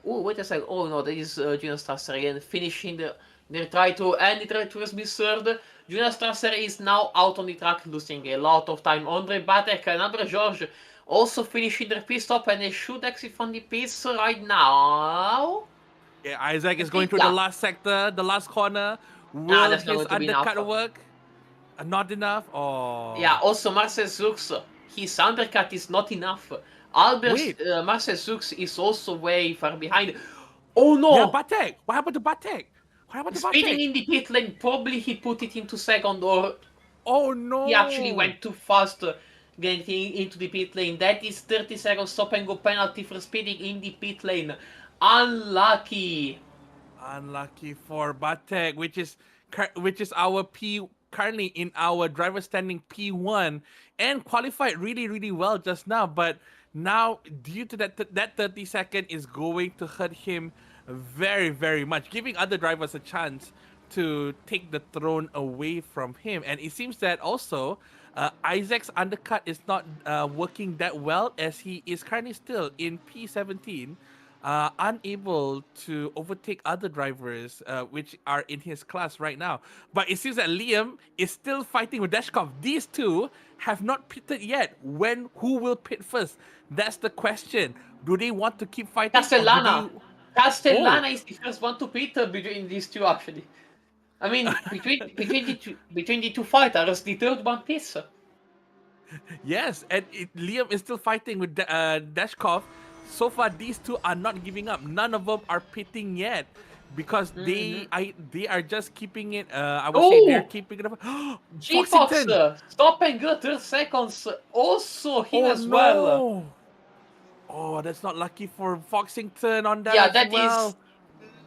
Oh, wait a second. Oh no, that is Junior Strasser again finishing the try to, and the try to has been served. Junior Strasser is now out on the track, losing a lot of time. Andre Batek and Andre George also finishing their pit stop, and they should exit from the pits right now. Yeah, Isaac I is going think, through the yeah. last sector, the last corner. Nah, Will that's not his going to be enough. undercut work? Not enough? Yeah, Oh. also Marcel Zux, his undercut is not enough. Albert Wait. Marcel Zux is also way far behind. Oh Yeah, no! Batek. What happened to Batek? What happened to Speeding Batek? in the pit lane, probably he put it into second, or Oh he actually no. went too fast getting into the pit lane. That is 30 seconds stop and go penalty for speeding in the pit lane. Unlucky. Unlucky for Batek, which is our P currently in our driver standing P1 and qualified really really well just now, but now due to that 30-second is going to hurt him very very much, giving other drivers a chance to take the throne away from him. And it seems that also Isaac's undercut is not working that well, as he is currently still in P17, unable to overtake other drivers which are in his class right now. But it seems that Liam is still fighting with Dashkov. These two have not pitted yet. When who will pit first? That's the question. Do they want to keep fighting, or do they? Castellana. Oh, Castellana is the first one to pit between these two actually. I mean, between the two fighters, the third one pits. yes, and Liam is still fighting with Dashkov. So far, these two are not giving up. None of them are pitting yet because Mm-hmm. they are just keeping it. I would say they're Oh! keeping it up. G-Fox, Foxington. stop and go 30 seconds. Also him Oh as well. no! Oh, that's not lucky for Foxington on that Yeah, as that is well.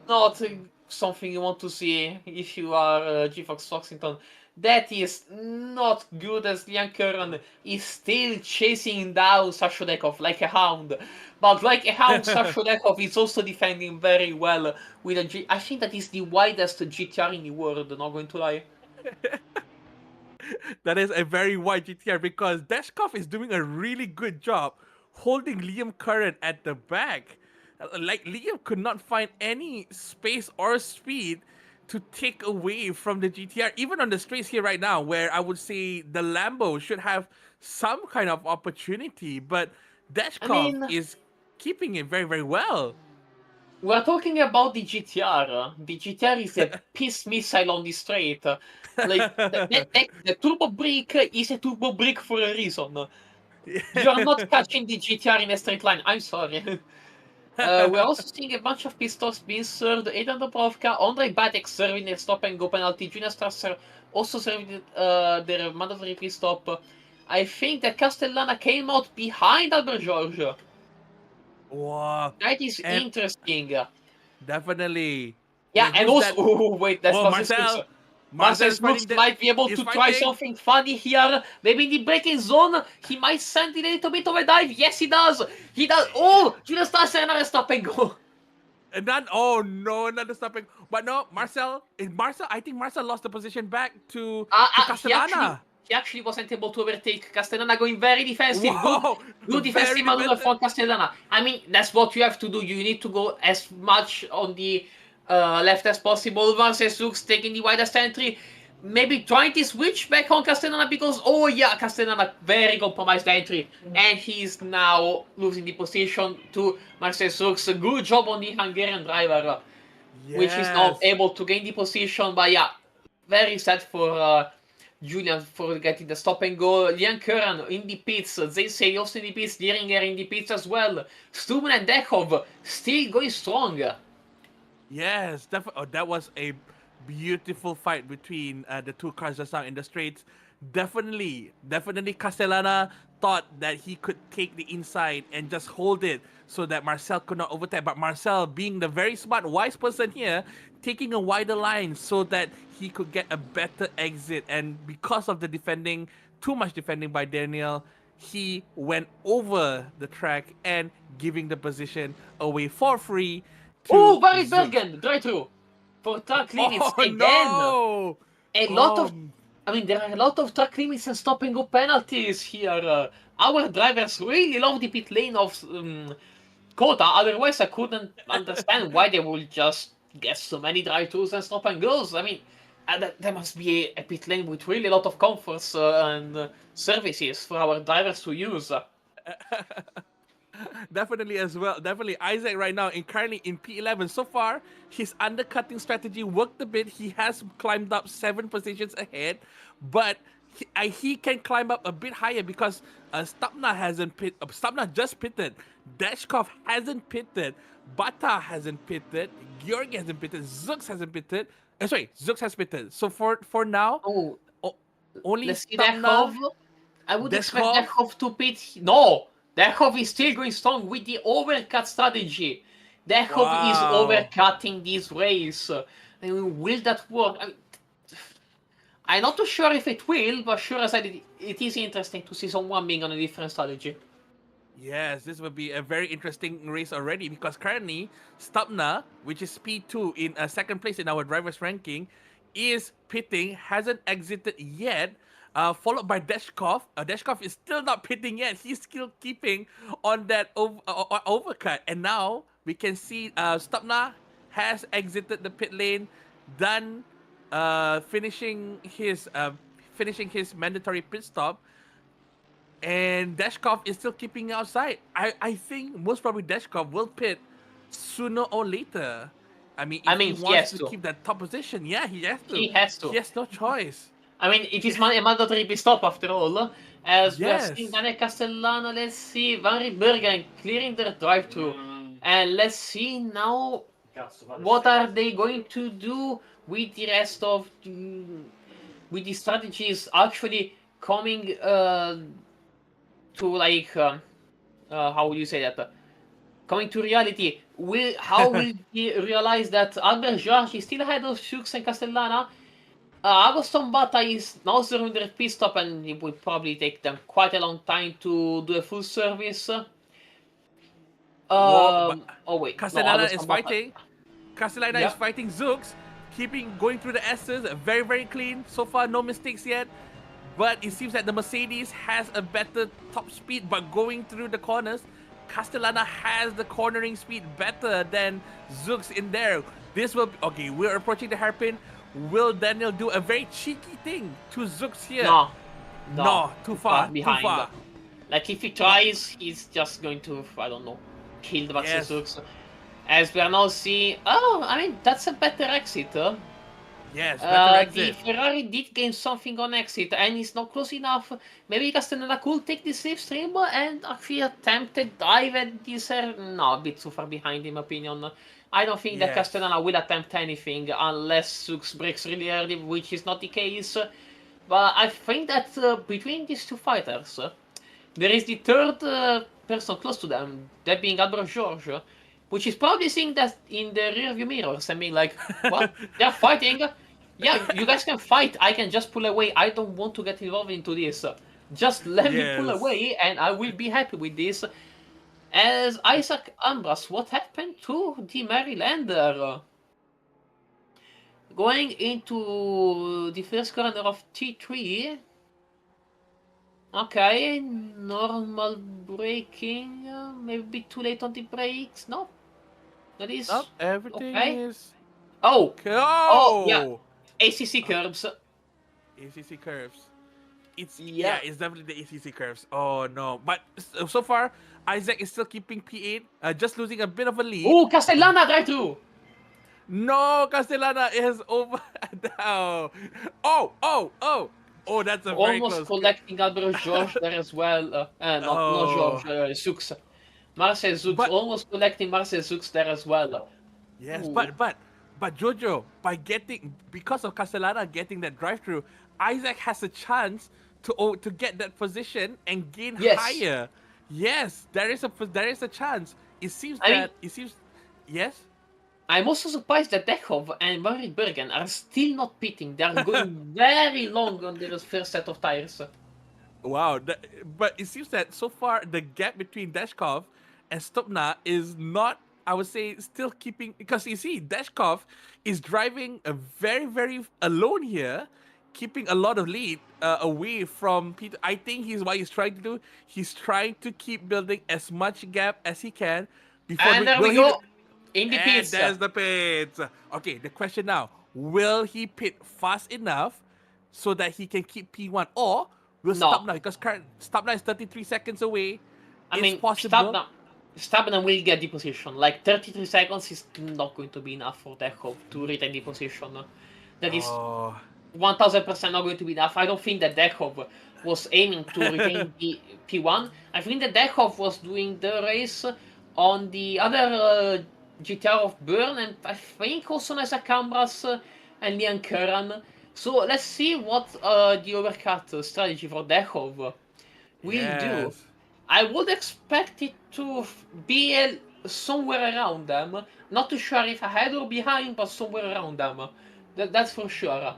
not something you want to see if you are G-Fox Foxington. That is not good, as Liam Curran is still chasing down Sashodekov like a hound. But like a hound, Sashodekov is also defending very well with a G. I think that is the widest GTR in the world, not going to lie. That is a very wide GTR because Dashkov is doing a really good job holding Liam Curran at the back. Like Liam could not find any space or speed to take away from the GTR, even on the straights here right now, where I would say the Lambo should have some kind of opportunity, but I Dashkov mean, is keeping it very, very well. we're talking about the GTR. The GTR is a piece missile on the straight. Like, the turbo brick is a turbo brick for a reason. You're not catching the GTR in a straight line. I'm sorry. We're also seeing a bunch of pistols being served. Aidan Dubrovka, Ondrej Batek serving their stop and go penalty. Junior Strasser also serving their mandatory pre-stop. I think that Castellana came out behind Albert George. Wow. That is And interesting. definitely. Yeah, Wait, and who's also, that? oh, wait, that's Oh, Marcus Brooks. Marcel. Marcel Marcus is fighting Brooks that. might be able Is to try fighting. something funny here. Maybe in the braking zone, he might send it a little bit of a dive. Yes, he does. He does. Oh, Julius Stasser, another stop and go. And then, oh no, another stopping. But no, Marcel. Marcel. I think Marcel lost the position back to He actually Castellana. he actually wasn't able to overtake Castellana, going very defensive. Whoa, Good very defensive maneuver defensive. from Castellana. I mean, that's what you have to do. You need to go as much on the left as possible. Versus Lux taking the widest entry. Maybe trying to switch back on Castellana because, oh yeah, Castellana very compromised entry. And he's now losing the position to Marcel Sux. Good job on the Hungarian driver, which is now Yes. able to gain the position. But yeah, very sad for Julian for getting the stop and go. Liam Curran in the pits. They say also in the pits. Dieringer in the pits as well. Stuben and Dekov still going strong. Yes. Oh, that was a beautiful fight between the two cars just now in the straights. Definitely Castellana thought that he could take the inside and just hold it so that Marcel could not overtake. But Marcel, being the very smart, wise person here, taking a wider line so that he could get a better exit. And because of the defending, too much defending by Daniel, he went over the track and giving the position away for free Oh, to Barry Zooks. Bergen, drive through for track limits Oh again. no! A lot of, Oh I mean, there are a lot of track limits and stopping go penalties here. Our drivers really love the pit lane of Kota. Otherwise, I couldn't understand why they would just get so many drive-throughs and stop and goes. I mean, there must be a pit lane with really a lot of comforts and services for our drivers to use. definitely as well. Definitely Isaac right now currently in P11. So far, his undercutting strategy worked a bit. He has climbed up 7 positions ahead, but he can climb up a bit higher because Stupna hasn't Stupna just pitted. Dashkov hasn't pitted. Bata hasn't pitted. Georgi hasn't pitted. Zux hasn't pitted. Sorry, Zux has pitted. So for now, Oh, o- only let's see Dechov. Stupna, I would expect Deskov. Dechov to pit. No! Dechov is still going strong with the overcut strategy. Dechov is Wow. overcutting this race. I mean, will that work? I'm not too sure if it will, but sure as it is interesting to see someone being on a different strategy. Yes, this will be a very interesting race already because currently Stupna, which is P2 in second place in our drivers ranking, is pitting, hasn't exited yet. Followed by Deshkov. Deshkov is still not pitting yet. He's still keeping on that overcut. And now we can see Stupna has exited the pit lane, done finishing his mandatory pit stop, and Dashkov is still keeping outside. I think most probably Dashkov will pit sooner or later. I mean, I if he mean, he wants has to to. keep that top position, yeah, he has to. He has He to. has no choice. I mean, it is Yeah. a mandatory pit stop after all. As we are seeing Yes. Daniel Castellano, let's see, Van Bergen clearing their drive-through. And let's see now what are they going to do with the rest of with the strategies actually coming to like how would you say that? Coming to reality, how will he realize that Albert George is still ahead of Shux and Castellana? Agoston Bata is now serving their pit stop, and it will probably take them quite a long time to do a full service. Whoa, but Oh wait, no, Castellana is Agoston Bata. fighting. Castellana is Yeah. fighting Zooks, going through the S's, very clean. So far, no mistakes yet. But it seems that the Mercedes has a better top speed, but going through the corners, Castellana has the cornering speed better than Zooks in there. This will be, okay. We're approaching the hairpin. Will Daniel do a very cheeky thing to Zooks here? No, No, too far, too behind. far. Like if he tries, he's just going to, I don't know, kill the Yes, Baxter. As we are now seeing, oh, I mean that's a better exit. yes, better The exit. Ferrari did gain something on exit, and it's not close enough. Maybe Castellana could take the slipstream and actually attempt a dive at this. No, a bit too far behind, in my opinion. I don't think that Yes. Castellana will attempt anything unless Sux breaks really early, which is not the case. But I think that between these two fighters, there is the third person close to them, that being Albert George, which is probably seeing that in the rearview mirrors and being like, what? They're fighting? Yeah, you guys can fight. I can just pull away. I don't want to get involved into this. Just let me pull Yes. away and I will be happy with this. As Isaac Ambras, what happened to the Marylander? Going into the first corner of T3. Okay, normal braking. Maybe too late on the brakes. No, that is Up, everything okay. is. Oh, oh yeah, Oh! ACC curbs. ACC curves. Yeah. It's definitely the ACC curves. Oh no! But so far, Isaac is still keeping P8, just losing a bit of a lead. Oh, Castellana right through. No, Castellana is over now. Oh! That's a very Almost close. collecting Albert George there as well. Not Oh, George, Zux. Marcel Zux but almost collecting Marcel Zux there as well. yes, Ooh. But Jojo, because of Castellana getting that drive through, Isaac has a chance to get that position and gain Yes. higher. Yes, there is a chance. I mean, Yes. I'm also surprised that Dekov and Murray Bergen are still not pitting. They are going very long on their first set of tires. Wow, but it seems that so far the gap between Dashkov and Stupna is not, I would say, still keeping, because you see, Dashkov is driving a very, very alone here, keeping a lot of lead away from Peter. I think what he's trying to do. He's trying to keep building as much gap as he can before And there will we he? go. In the And pits. there's the pits. Okay, the question now: will he pit fast enough so that he can keep P1, or will No. Stubna, because current Stubna is 33 seconds away? I It's mean, possible. Stabna will get the position. Like 33 seconds is not going to be enough for Dekov to retain the position. That is Oh, 1000% not going to be enough. I don't think that Dekov was aiming to retain the P1. I think that Dekov was doing the race on the other GTR of Bern, and I think also Nessa Cambras and Lian Curran. So let's see what the overcut strategy for Dekov will do. yes. I would expect it to be somewhere around them. Not too sure if ahead or behind, but somewhere around them. That's for sure.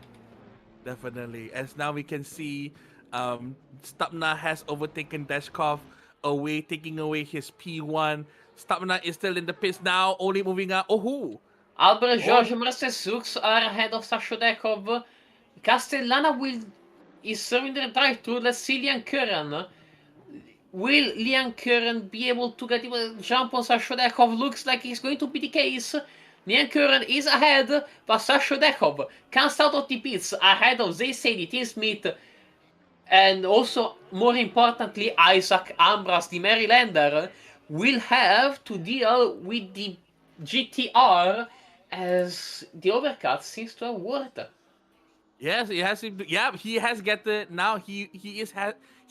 Definitely. As now we can see, Stupna has overtaken Dashkov away, taking away his P1. Stupna is still in the pits now, only moving up. Albert Oh, George Mercedes are ahead of Sasho Dekov. Castellana is serving their drive-through. Let's see Lian Curran. Will Lian Curran be able to get a jump on Sasho Dekov? Looks like it's going to be the case. Lian Curran is ahead, but Sasho Dekov comes out of the pits ahead of Zay Sadie, Tim Smith, and also, more importantly, Isaac Ambras, the Marylander, will have to deal with the GTR as the overcut seems to have worked. yes, he has. Yeah, he has get the now. He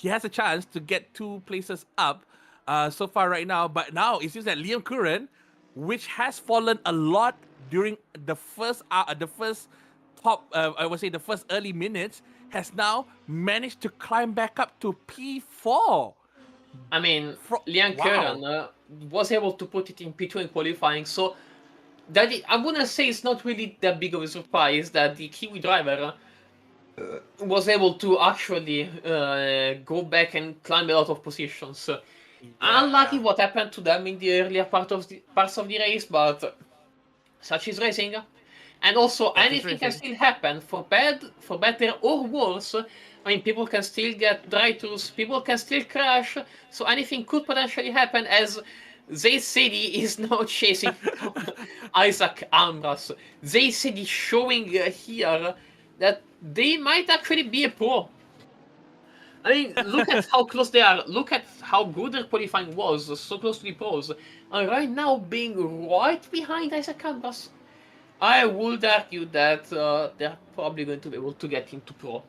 has a chance to get 2 places up, so far right now. But now it seems that Liam Curran, which has fallen a lot during the first top, I would say the first early minutes, has now managed to climb back up to P4. I mean, Lian Wow. Curran was able to put it in P2 in qualifying, so I wouldn't say it's not really that big of a surprise that the Kiwi driver was able to actually go back and climb a lot of positions. Unlucky Yeah. what happened to them in the earlier parts of the race, but such is racing. And also, That is anything can racing. still happen, for better or worse. I mean, people can still get drive-thrus, people can still crash, so anything could potentially happen as Zay City is now chasing Isaac Ambras. Zay City showing here that they might actually be a pro. I mean, look at how close they are. Look at how good their qualifying was, so close to the pros. And right now, being right behind Isaac Ambras, I would argue that they're probably going to be able to get into pro.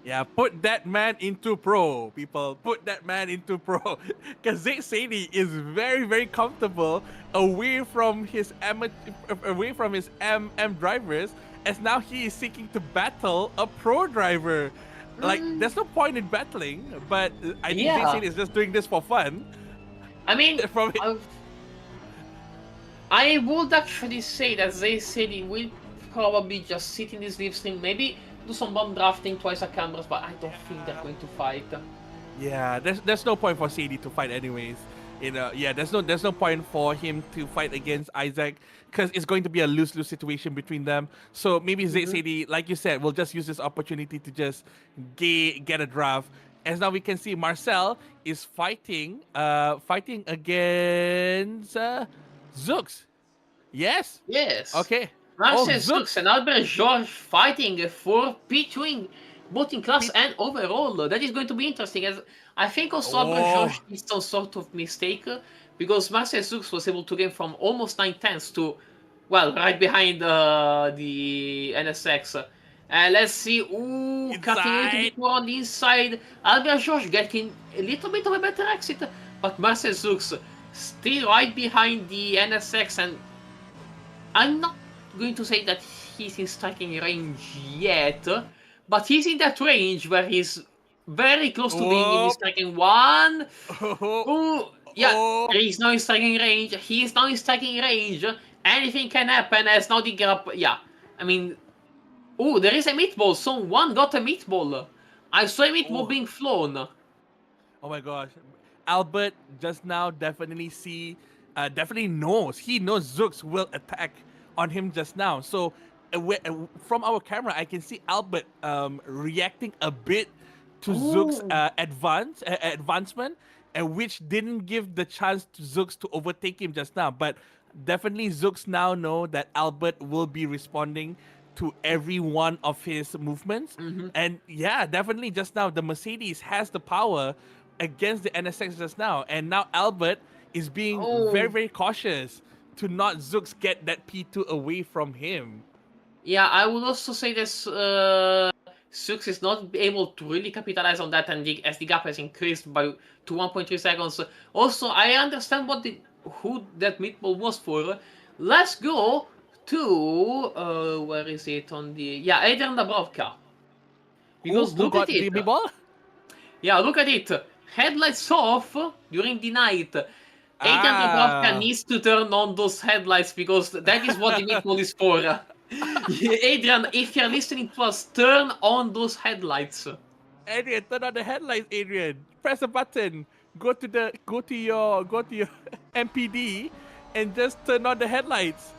Yeah, put that man into pro, people. Put that man into pro. Because Zeke Sadie is very, very comfortable away from his M drivers, as now he is seeking to battle a pro driver. Like, Mm, there's no point in battling, but I think Zeke yeah, Sadie is just doing this for fun. I mean, From it. I would actually say that they said he will probably just sit in this slipstream, maybe do some bomb drafting twice at cameras, but I don't think they're going to fight. Yeah, there's no point for Sadie to fight anyways. Yeah, there's no point for him to fight against Isaac, because it's going to be a lose-lose situation between them. So maybe Mm-hmm. Sadie, like you said, will just use this opportunity to just get a draft. As now we can see, Marcel is fighting against Zooks. Yes. Yes. Okay. Oh, Marcel Zux Zooks. and Albert George fighting for P2 both in class Pete. and overall. That is going to be interesting. As I think also Albert Oh, George did some sort of mistake because Marcel Zux was able to gain from almost 9 tenths to, well, right behind the NSX. Let's see. Ooh, cutting a little inside. bit more on the inside. Albert George getting a little bit of a better exit, but Marcel Zux still right behind the NSX, and I'm not going to say that he's in striking range yet, but he's in that range where he's very close to being in Oh, striking one. oh, Oh, yeah, oh, he's now in striking range. He's now in striking range. Anything can happen as now the gap. Yeah, I mean, oh, there is a meatball. Someone got a meatball. I saw a meatball oh. being flown. Oh my gosh. Albert just now definitely knows. He knows Zooks will attack on him just now. So from our camera, I can see Albert reacting a bit to Zook's Oh, advancement, and which didn't give the chance to Zooks to overtake him just now. But definitely Zooks now know that Albert will be responding to every one of his movements. mhm. And yeah, definitely just now the Mercedes has the power against the NSX just now. And now Albert is being very, Oh, very cautious to not Zooks get that P2 away from him. yeah. I would also say this. Sux is not able to really capitalize on that, and as the gap has increased by to 1.3 seconds. Also, I understand who that meatball was for. Let's go to where is it on the Adrian Dabrovka, because Who look at got it. the ball? Yeah, look at it. Headlights off during the night. Adrian Dabrovka Ah. needs to turn on those headlights because that is what the meatball is for. Adrian, if you're listening to us, turn on those headlights. Adrian, turn on the headlights, Adrian. Press a button. Go to your MPD and just turn on the headlights.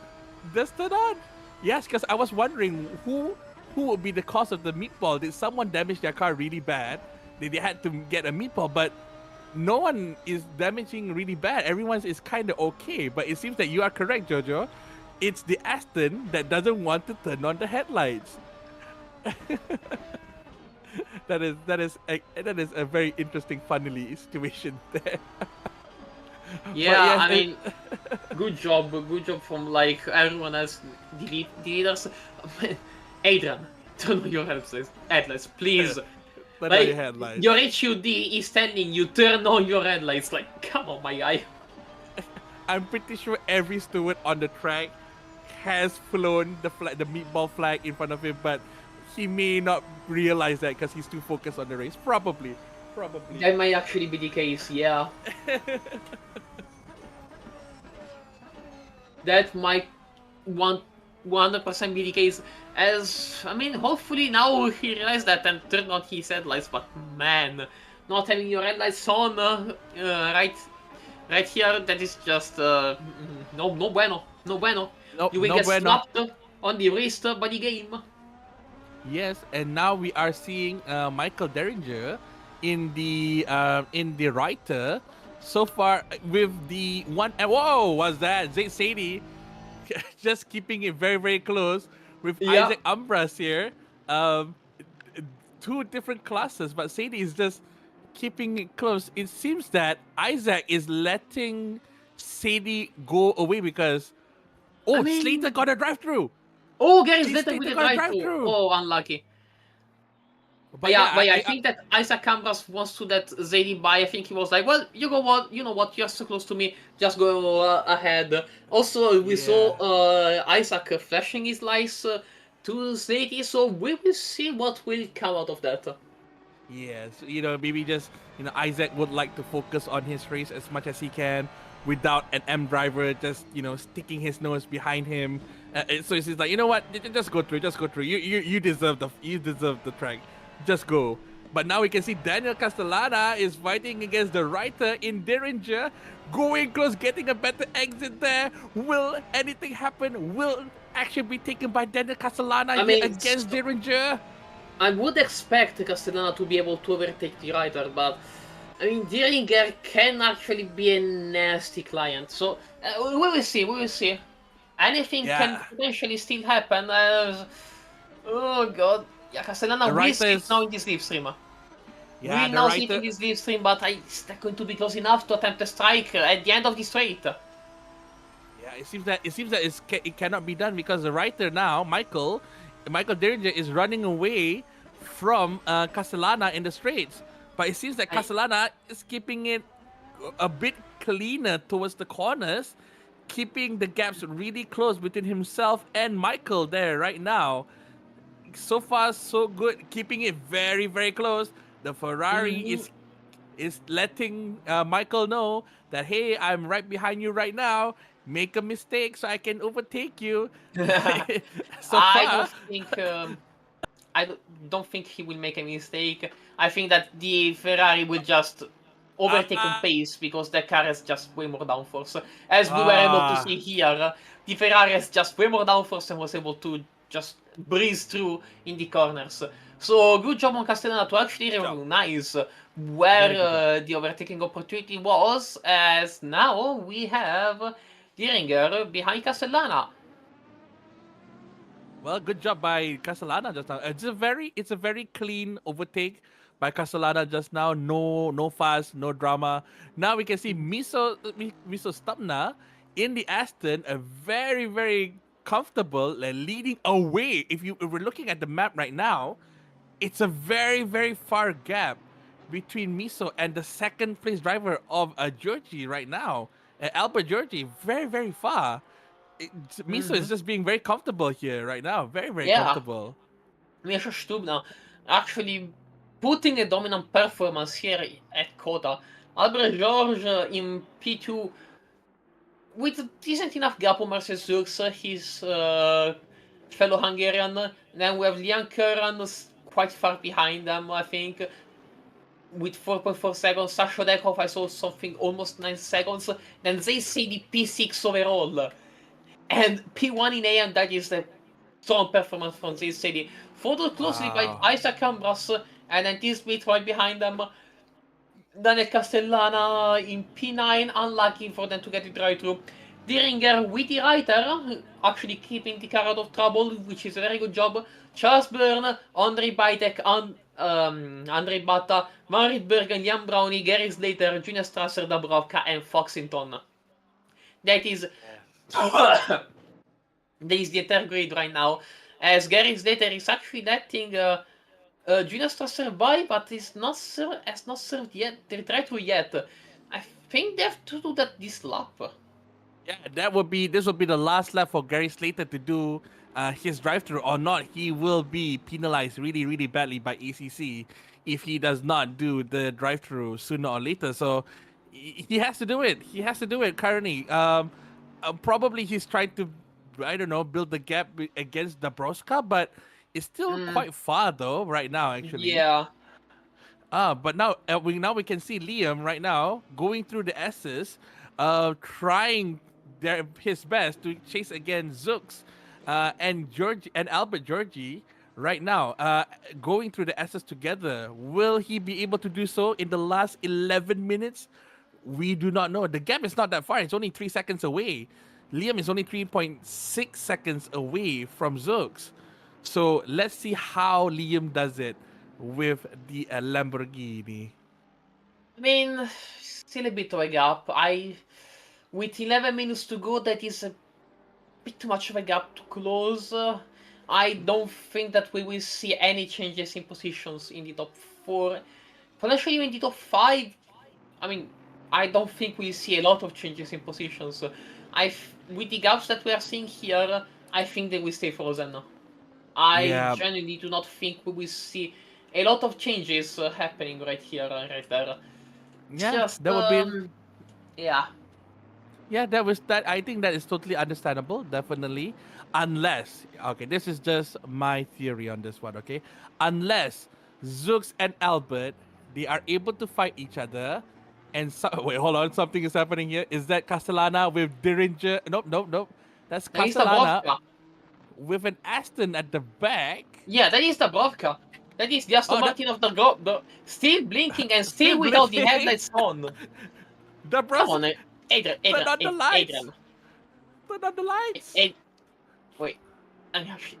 Just turn on. Yes, because I was wondering who would be the cause of the meatball. Did someone damage their car really bad? They had to get a meatball, but no one is damaging really bad. Everyone is kind of okay. But it seems that you are correct, Jojo. It's the Aston that doesn't want to turn on the headlights. That is a very interesting funnily situation there. But Yeah, yes, I mean, good job from like everyone else, the leaders. Adrian, turn on your headlights, please. turn on your Like, headlights. your HUD is telling you turn on your headlights. Like, come on, my guy. I'm pretty sure every steward on the track has flown the meatball flag in front of him, but he may not realize that because he's too focused on the race. Probably. That might actually be the case, yeah. That might 100% be the case. As I mean, hopefully now he realized that and turned on his headlights. But man, not having your headlights on right here, that is just no bueno, no bueno. No, You will no get bueno. slapped on the wrist by the game. Yes, and now we are seeing Michael Derringer in the writer. So far with the one. Whoa, was that Zaid Sadie just keeping it very, very close with Yeah, Isaac Umbras here. Um, two different classes, but Sadie is just keeping it close. It seems that Isaac is letting Sadie go away because I Slater mean, got a drive through. oh, Gary's little with Slater the got a drive drive through. through. Oh, unlucky. But yeah, But yeah, I think that Isaac Cambras wants to let Zadie by. I think he was like, well, you know what, you're so close to me, just go ahead. Also, we saw yeah. Isaac flashing his lights to Zadie, so we will see what will come out of that. Yes, maybe just Isaac would like to focus on his race as much as he can without an M driver just sticking his nose behind him. So he's like, you know what, just go through, You deserve the track, just go. But now we can see Daniel Castellana is fighting against the writer in Derringer, going close, getting a better exit there. Will anything happen? Will action be taken by Daniel Castellana I here mean, against Derringer? I would expect Castellana to be able to overtake the rider, but I mean, Dieringer can actually be a nasty client, so we will see. Anything can Yeah, potentially still happen. Oh god. Yeah, Castellana the will writer see it is now in this live stream. We Yeah, will the now see it in writer. this live stream, but is that going to be close enough to attempt a strike at the end of the straight? Yeah, it seems that it cannot be done because the writer now, Michael Derringer is running away from Castellana in the straights. But it seems that I, Castellana is keeping it a bit cleaner towards the corners. keeping the gaps really close between himself and Michael there right now. So far, so good, keeping it very, very close. The Ferrari Mhm. is letting Michael know that, hey, I'm right behind you right now. Make a mistake so I can overtake you. So I far, don't think don't think he will make a mistake. I think that the Ferrari will just overtake on uh, pace because the car has just way more downforce. As we were able to ah, see here, the Ferrari has just way more downforce and was able to just breeze through in the corners. So good job on Castellana to actually good job. recognize Very where good job. the overtaking opportunity was, as now we have Diringer behind Castellana. Well, good job by Castellana just now. It's a very clean overtake by Castellana just now. No fuss, no drama. Now we can see Miso Stupna in the Aston, a very comfortable leading away. If we're looking at the map right now, it's a very far gap between Miso and the second place driver of Georgie right now. Albert Georgie, very far. Miso is Mm-hmm. just being very comfortable here right now. Very Yeah, comfortable. Misha Stubna actually putting a dominant performance here at Kota. Albert George in P2 with a decent enough gap on Marcel Zux, his fellow Hungarian. Then we have Lian Curran quite far behind them, I think, with 4.4 seconds. Sasha Dekov, I saw something almost 9 seconds. Then they say the P6 overall. And P1 in AM, that is a strong performance from this city. Followed closely by Wow. Isaac Ambras and then T-Prix right behind them. Daniel Castellana in P9, unlucky for them to get it right through. Diringer with the writer, actually keeping the car out of trouble, which is a very good job. Charles Byrne, Andrei Bajtek, Andrei Bata, Marit Bergen, Jan Brownie, Gary Slater, Junior Strasser, Dabrovka, and Foxington. That is that is the entire grid right now. As Gary Slater is actually letting Junior Strasser by, but has not served yet. They tried to yet. I think they have to do that this lap. Yeah, this will be the last lap for Gary Slater to do his drive through or not. He will be penalized really badly by ACC if he does not do the drive through sooner or later. So he has to do it. He has to do it currently. Probably he's trying to, I don't know, build the gap against Dabrowska, but it's still Mm, quite far though right now actually. yeah. But now we can see Liam right now going through the S's, trying his best to chase against Zooks, and George and Albert Georgie right now, going through the S's together. Will he be able to do so in the last 11 minutes? We do not know. The gap is not that far. It's only 3 seconds away. Liam is only 3.6 seconds away from Zooks. So let's see how Liam does it with the Lamborghini. I mean, still a bit of a gap. With 11 minutes to go, that is a bit too much of a gap to close. I don't think that we will see any changes in positions in the top 4. Potentially even the top 5. I mean, I don't think we'll see a lot of changes in positions. With the gaps that we are seeing here, I think they will stay frozen. I Yeah, genuinely do not think we will see a lot of changes happening right here, right there. yeah, Just, that would be. yeah. Yeah, that was that. I think that is totally understandable, definitely. Unless, okay, this is just my theory on this one, okay? Unless Zooks and Albert, they are able to fight each other, and wait, hold on, something is happening here. Is that Castellana with Derringer? Nope. That's That is the Castellana Brovka. with an Aston at the back. Yeah, that is the Brovka. That is the Aston Oh, that Martin of the still blinking and still still without the blinking. headlights on. The Come bros on, Adrian, turn Adrian, on the lights. Adrian. Turn on the lights. Ad, wait, I'm actually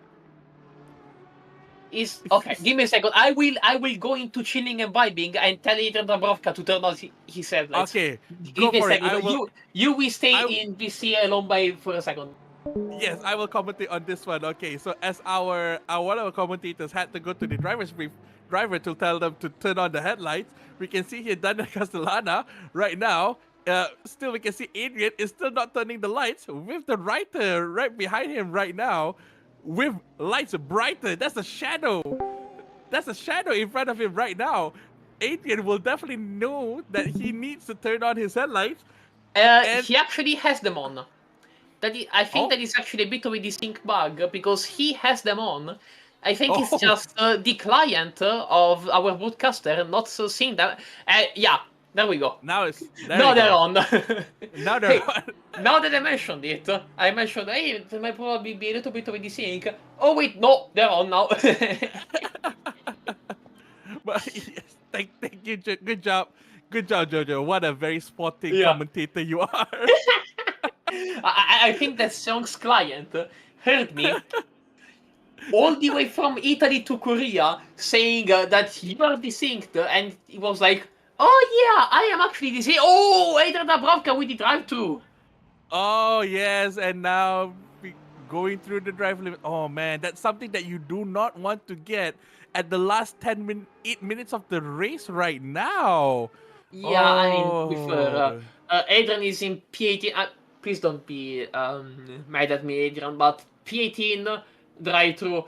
is okay. Give me a second. I will go into chilling and vibing and tell Adrian Dabrovka to turn on his headlights. Okay, Give go me a for it. second. You will stay I in BC alone by for a second. Yes, I will commentate on this one. Okay, so as our one of our commentators had to go to the driver to tell them to turn on the headlights, we can see here Daniel Castellana right now Still we can see Adrian is still not turning the lights with the writer right behind him right now, with lights brighter. That's a shadow. That's a shadow in front of him right now. Adrian will definitely know that he needs to turn on his headlights. And He actually has them on. I think oh, that is actually a bit of a desync bug because he has them on. I think it's oh, just the client of our broadcaster not so seeing them. Yeah, there we go. now it's there. Now You they're go. on. Now they're Hey, on. now that I mentioned it, I mentioned, hey, it might probably be a little bit of a desync. Oh wait, no, they're on now. But yes, thank you, good job, Jojo. What a very sporting Yeah. commentator you are. I think that song's client heard me all the way from Italy to Korea saying that you are desynced, and he was like, "Oh yeah, I am actually desynced." Oh, Adrian Dabrowka with the drive-through. Oh yes, and now going through the drive limit. Oh man, that's something that you do not want to get at the last 8 minutes of the race right now. Yeah, I mean, to be fair, Oh, Adrian is in P18. Please don't be mad at me, Adrian, but P18 drive-through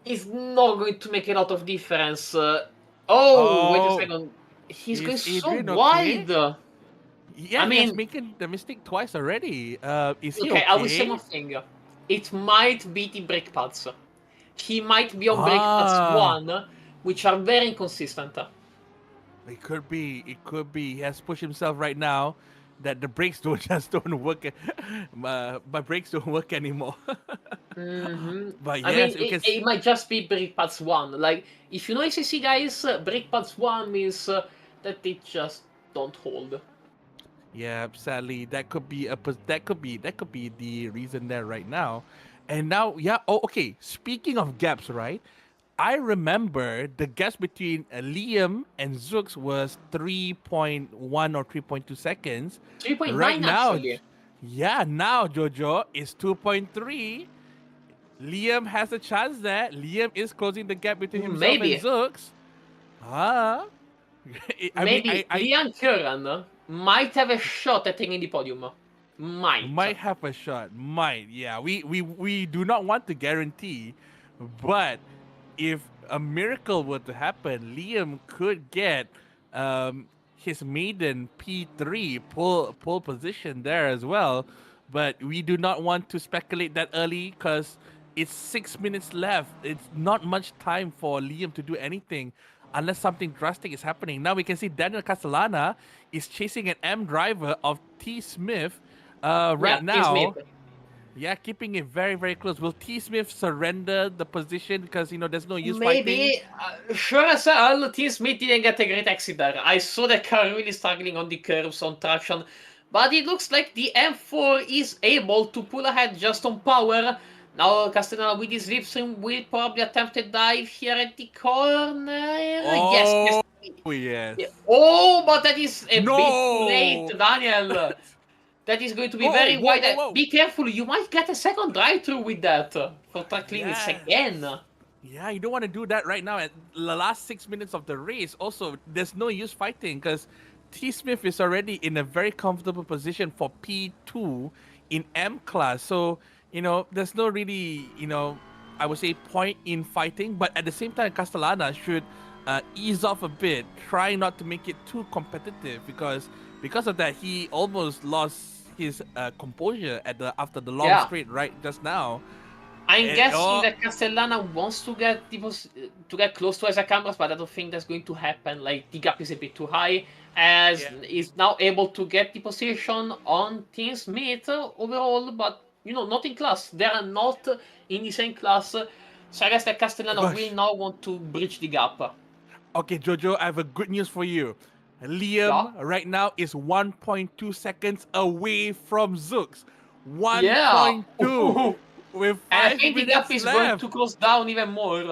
is not going to make a lot of difference. Oh, wait a oh, second. He's going is so Adrian okay? wide. Yeah, I he has mean, making the mistake twice already. Is he okay, I will say one okay? thing. It might be the brake pads. He might be on brake pads Ah, 1, which are very inconsistent. it could be. It could be. He has pushed himself right now that the brakes don't just don't work. My brakes don't work anymore. hmm But I yes, mean, we can. it might just be brake pads 1. Like, if you know ACC guys, brake pads 1 means that they just don't hold. Yeah, sadly, that could be that could be the reason there right now. And now, yeah. Oh, okay. Speaking of gaps, right? I remember the gaps between Liam and Zooks was 3.1 or 3.2 seconds. Right 3.9 now, actually. yeah, now Jojo is 2.3. Liam has a chance there. Liam is closing the gap between himself and Maybe. Zooks. Ah, I mean, Maybe I Liam Curran might have a shot at taking the podium. Might. might have a shot. Might, yeah. We do not want to guarantee, but if a miracle were to happen, Liam could get his maiden P3 pole position there as well. But we do not want to speculate that early because it's 6 minutes left. It's not much time for Liam to do anything unless something drastic is happening. Now we can see Daniel Castellana is chasing an M driver of T Smith Yeah, right Tim Smith. now. Yeah, keeping it very, very close. Will T Smith surrender the position because there's no use fighting? Maybe, sure as hell, Tim Smith didn't get a great exit there. I saw the car really struggling on the curves, on traction, but it looks like the M4 is able to pull ahead just on power. Now Castellano with his slipstream will probably attempt a dive here at the corner. Yes, yes. Oh Yeah. yes. Oh, but that is a bit too late, No. Daniel. That is going to be Oh, very whoa, wide. whoa, whoa. Be careful, you might get a second drive-through with that for track limits Yeah. again. Yeah, you don't want to do that right now at the last 6 minutes of the race. Also, there's no use fighting because T Smith is already in a very comfortable position for P2 in M class. So, there's no really, I would say point in fighting. But at the same time, Castellana should ease off a bit, try not to make it too competitive because of that, he almost lost his composure after the long Yeah. straight right just now. I'm And, guessing oh, that Castellana wants to get to get close to Isaac Cameras, but I don't think that's going to happen. Like the gap is a bit too high, as yeah. is now able to get the position on Team Smith overall, but not in class. They are not in the same class, so I guess that Castellana will Gosh. now want to bridge the gap. Okay, Jojo, I have a good news for you. Yeah, Liam right now is 1.2 seconds away from Zooks. yeah. 1.2 with And I five think the gap minutes is going left. to close down even more.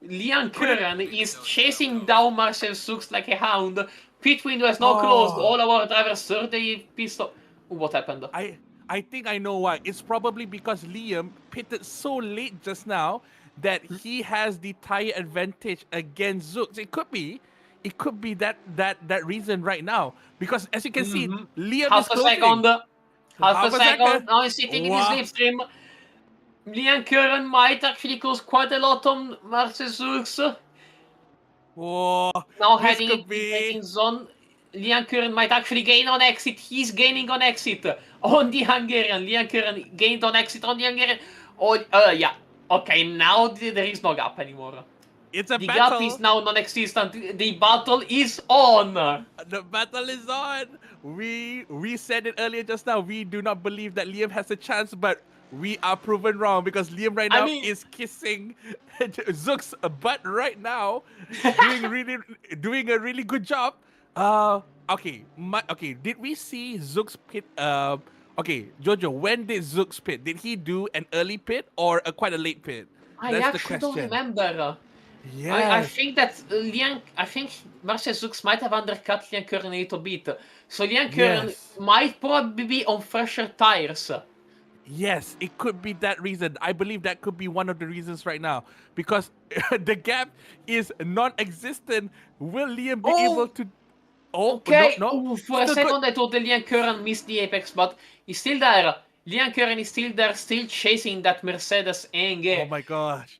Liam Could it? Curran is chasing down Marcel Sux like a hound. Pit window has now closed. Oh, All our drivers certainly pissed off. What happened? I I think I know why. It's probably because Liam pitted so late just now that he has the tire advantage against Zooks. It could be. it could be that reason right now, because as you can see, Mm-hmm. Liam is Half a closing. second. Half a Half a second. second. Now he's sitting in the Wow. slipstream. Liam Curran might actually close quite a lot on Marcel. Whoa. Now This heading into could the be. braking zone. Liam Curran might actually gain on exit. He's gaining on exit on the Hungarian. Liam Curran gained on exit on the Hungarian. Oh, yeah. Okay, now there is no gap anymore. It's a The gap is battle. now non-existent. The battle is on. The battle is on. We said it earlier just now. We do not believe that Liam has a chance, but we are proven wrong because Liam right I now mean, is kissing Zook's butt right now, doing doing a really good job. Okay. Did we see Zook's pit? Okay, Jojo. When did Zook's pit? Did he do an early pit or quite a late pit? I That's the actually don't question. remember. I Yes. think that I think Marcel Zux might have undercut Lian Curran a little bit. So Lian Curran Yes. might probably be on fresher tires. Yes, it could be that reason. I believe that could be one of the reasons right now because the gap is non-existent. Will Liam be able Oh, to? Oh no, okay. no, Oh, for a still good. second I thought that Lian Curran missed the apex, but he's still there. Lian Curran is still there, still chasing that Mercedes Oh Enge. my gosh.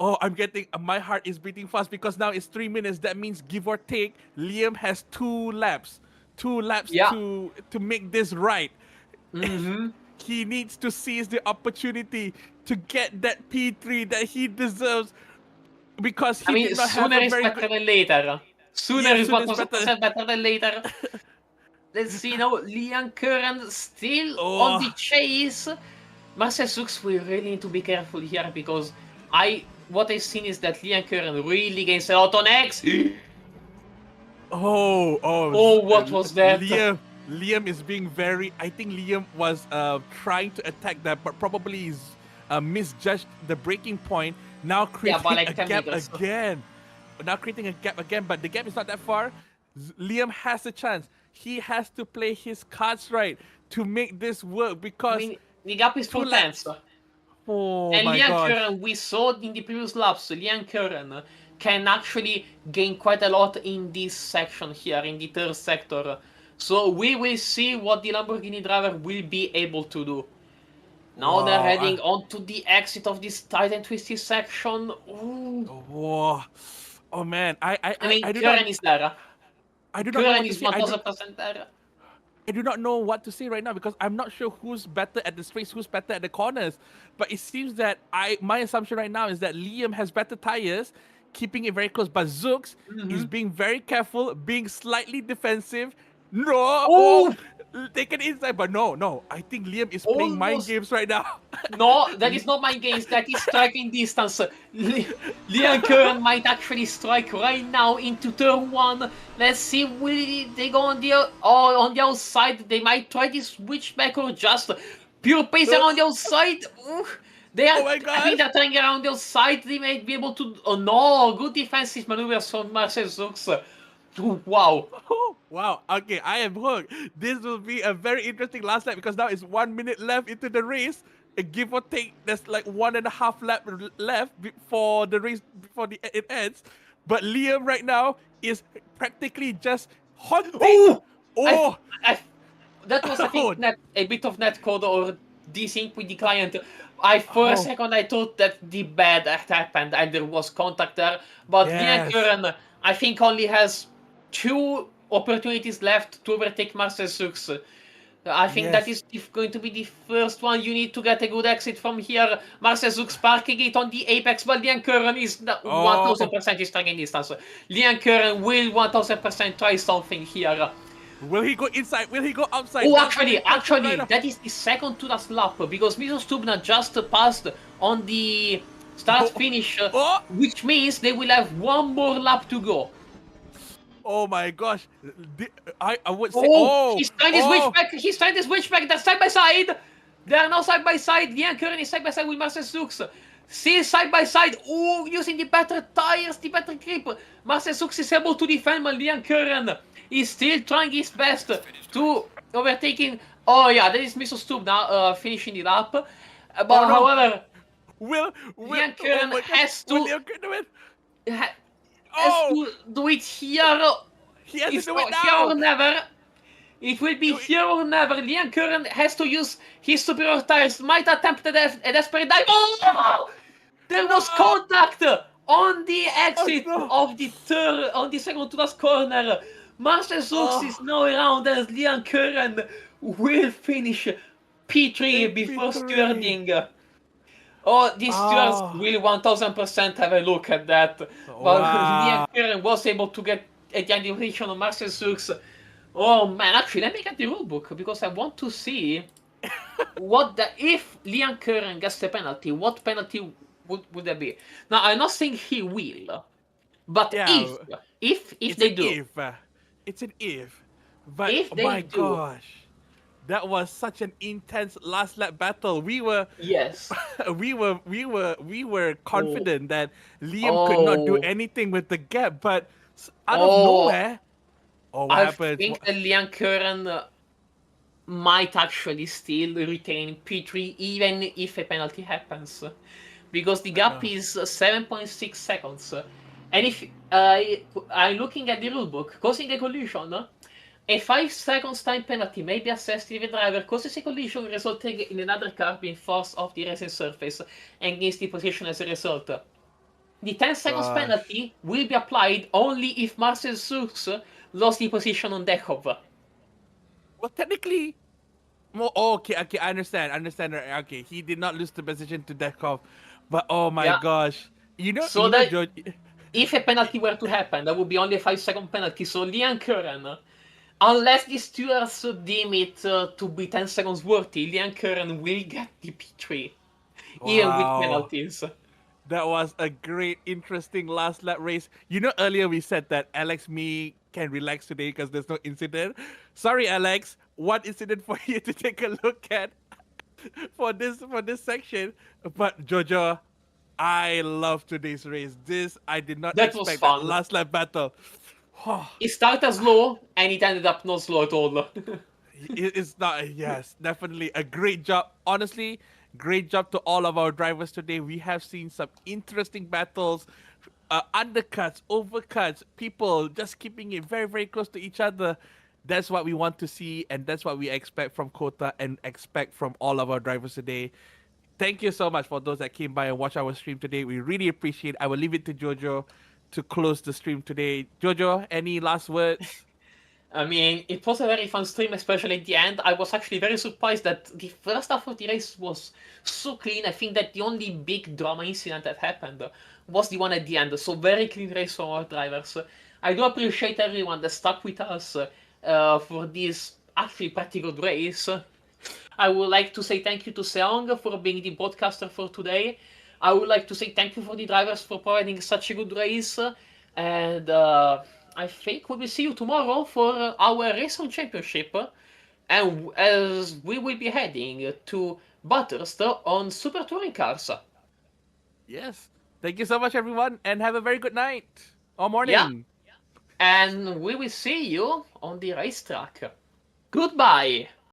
Oh, I'm getting my heart is beating fast because now it's 3 minutes. That means give or take, Liam has 2 laps, 2 laps Yeah. to make this right. Mm-hmm. He needs to seize the opportunity to get that P3 that he deserves because I he mean, did not have sooner a is very better good. than later. Sooner Yes, is soon is better. 1,000% better than later. Let's see now. Lian Curran still on the Oh, chase. Marcel Zux, we really need to be careful here because what I've seen is that Lian Curran really gains a lot on X. Oh, what was that? Liam is being very. I think Liam was trying to attack that, but probably is misjudged the breaking point. Now Yeah, by creating a like 10 gap meters. again. Now creating a gap again, but the gap is not that far. Liam has a chance. He has to play his cards right to make this work I because mean, the gap is 4 tenths. 2 laps. Oh And my Lian gosh. Curran, we saw in the previous laps, Lian Curran can actually gain quite a lot in this section here, in the third sector. So we will see what the Lamborghini driver will be able to do. Now they're Wow. heading onto the exit of this tight and twisty section. Ooh. Whoa. Oh man. I mean, I do not Curran is there. I do not know Curran what to is say. 1000% there. I do not know what to say right now because I'm not sure who's better at the straights, who's better at the corners. But it seems that my assumption right now is that Liam has better tires, keeping it very close. But Zooks is Mm-hmm. being very careful, being slightly defensive. No, Oh! take it inside, but no. I think Liam is playing mind Almost. games right now. No, that is not my gains. That is striking distance. Liam Curran might actually strike right now into turn one. Let's see, will they go on on the outside? They might try to switch back or just pure pace around the outside. Ooh, they are. Oh my I think gosh. they're trying around the outside. They might be able to. Oh no! Good defensive maneuvers from Marcel Zux. Wow. Oh, wow. Okay, I am hooked. This will be a very interesting last lap because now it's 1 minute left into the race. Give or take, there's like 1.5 lap left before the race before it ends. But Liam right now is practically just haunting. Oh! I, Oh, I, that was, I think, oh, a bit of netcode or desync with the client. For a oh, second, I thought that the bad act happened and there was contact there. But Lian yes. Curran, I think, only has 2 opportunities left to overtake Marcel Sux. I think that Yes. is going to be the first one. You need to get a good exit from here. Marcel Zux parking it on the apex, but Lian Curran is Oh, 1000% striking distance. Lian Curran will 1000% try something here. will he go inside? Will he go outside? Oh, That's the big question right now. that is the second to last lap because Miso Stubna just passed on the start finish, Oh, which means they will have one more lap to go. oh my gosh. I would say, Oh, oh, he's trying to switch oh, back. He's trying to switch back. They're side by side. They are now side by side. Lian Curran is side by side with Marcel Sux. See side by side. Oh, using the better tires, the better grip. Marcel Sux is able to defend, but Lian Curran is still trying his best to overtaking. Oh yeah, that is Miso Stub now finishing it up. oh But no. however, Will, Lian oh Curran my gosh, has will to Liam get to it? has Oh, to do it here. he has to It's do it here or now. never. It will be here or never. Liam Curran has to use his superior tires. Might attempt a desperate dive. Oh! There was Whoa! contact on the Oh exit no! of the third, on the second to last corner. Marcel Zux Oh, is now around as Liam Curran will finish P3 in before P3. skirting. Oh, these stewards Oh, will 1000% have a look at that. But Liam wow. Curran was able to get a the identification of Marcel Zux. Oh man, actually, let me get the rulebook because I want to see what the if Liam Curran gets the penalty, what penalty would there be? Now I'm not saying he will, but Yeah, if it's an they do, if. It's an if. But if oh they my do, gosh, that was such an intense last lap battle. We were, yes. we were Oh, confident that Liam could not do oh, anything with the gap, but out of oh! nowhere, oh, what I happens? think that Liam Curran might actually still retain P3 even if a penalty happens. Because the gap No. is 7.6 seconds. And if I'm looking at the rulebook, causing a collision, a 5 seconds time penalty may be assessed if a driver causes a collision resulting in another car being forced off the racing surface and gains the position as a result. The 10 seconds Gosh. penalty will be applied only if Marcel Zux lost the position on Dechov. Well, technically, well, oh, okay, I understand, Okay, he did not lose the position to Dekov, but oh my Yeah, gosh, so that George. if a penalty were to happen, that would be only a 5-second penalty. So Liam Curran, unless the stewards deem it to be 10 seconds worthy, Liam Curran will get the P3, even with Wow, penalties. that was a great, interesting last lap race. Earlier we said that Alex me can relax today because there's no incident. Sorry, Alex, one incident for you to take a look at for this section. But Jojo, I love today's race. This I did not That was expect that fun. last lap battle. It started slow, and it ended up not slow at all. It's not, yes, definitely a great job. Honestly, great job to all of our drivers today. We have seen some interesting battles, undercuts, overcuts, people just keeping it very, very close to each other. That's what we want to see, and that's what we expect from Kota and expect from all of our drivers today. Thank you so much for those that came by and watched our stream today. We really appreciate it. I will leave it to Jojo to close the stream today. Jojo, any last words? I mean, it was a very fun stream, especially at the end. I was actually very surprised that the first half of the race was so clean. I think that the only big drama incident that happened was the one at the end. So very clean race for our drivers. I do appreciate everyone that stuck with us for this actually pretty good race. I would like to say thank you to Seong for being the broadcaster for today. I would like to say thank you for the drivers for providing such a good race. And I think we will see you tomorrow for our race on championship. And as we will be heading to Bathurst on Super Touring Cars. Yes. Thank you so much, everyone, and have a very good night or Yeah, morning. and we will see you on the racetrack. Goodbye!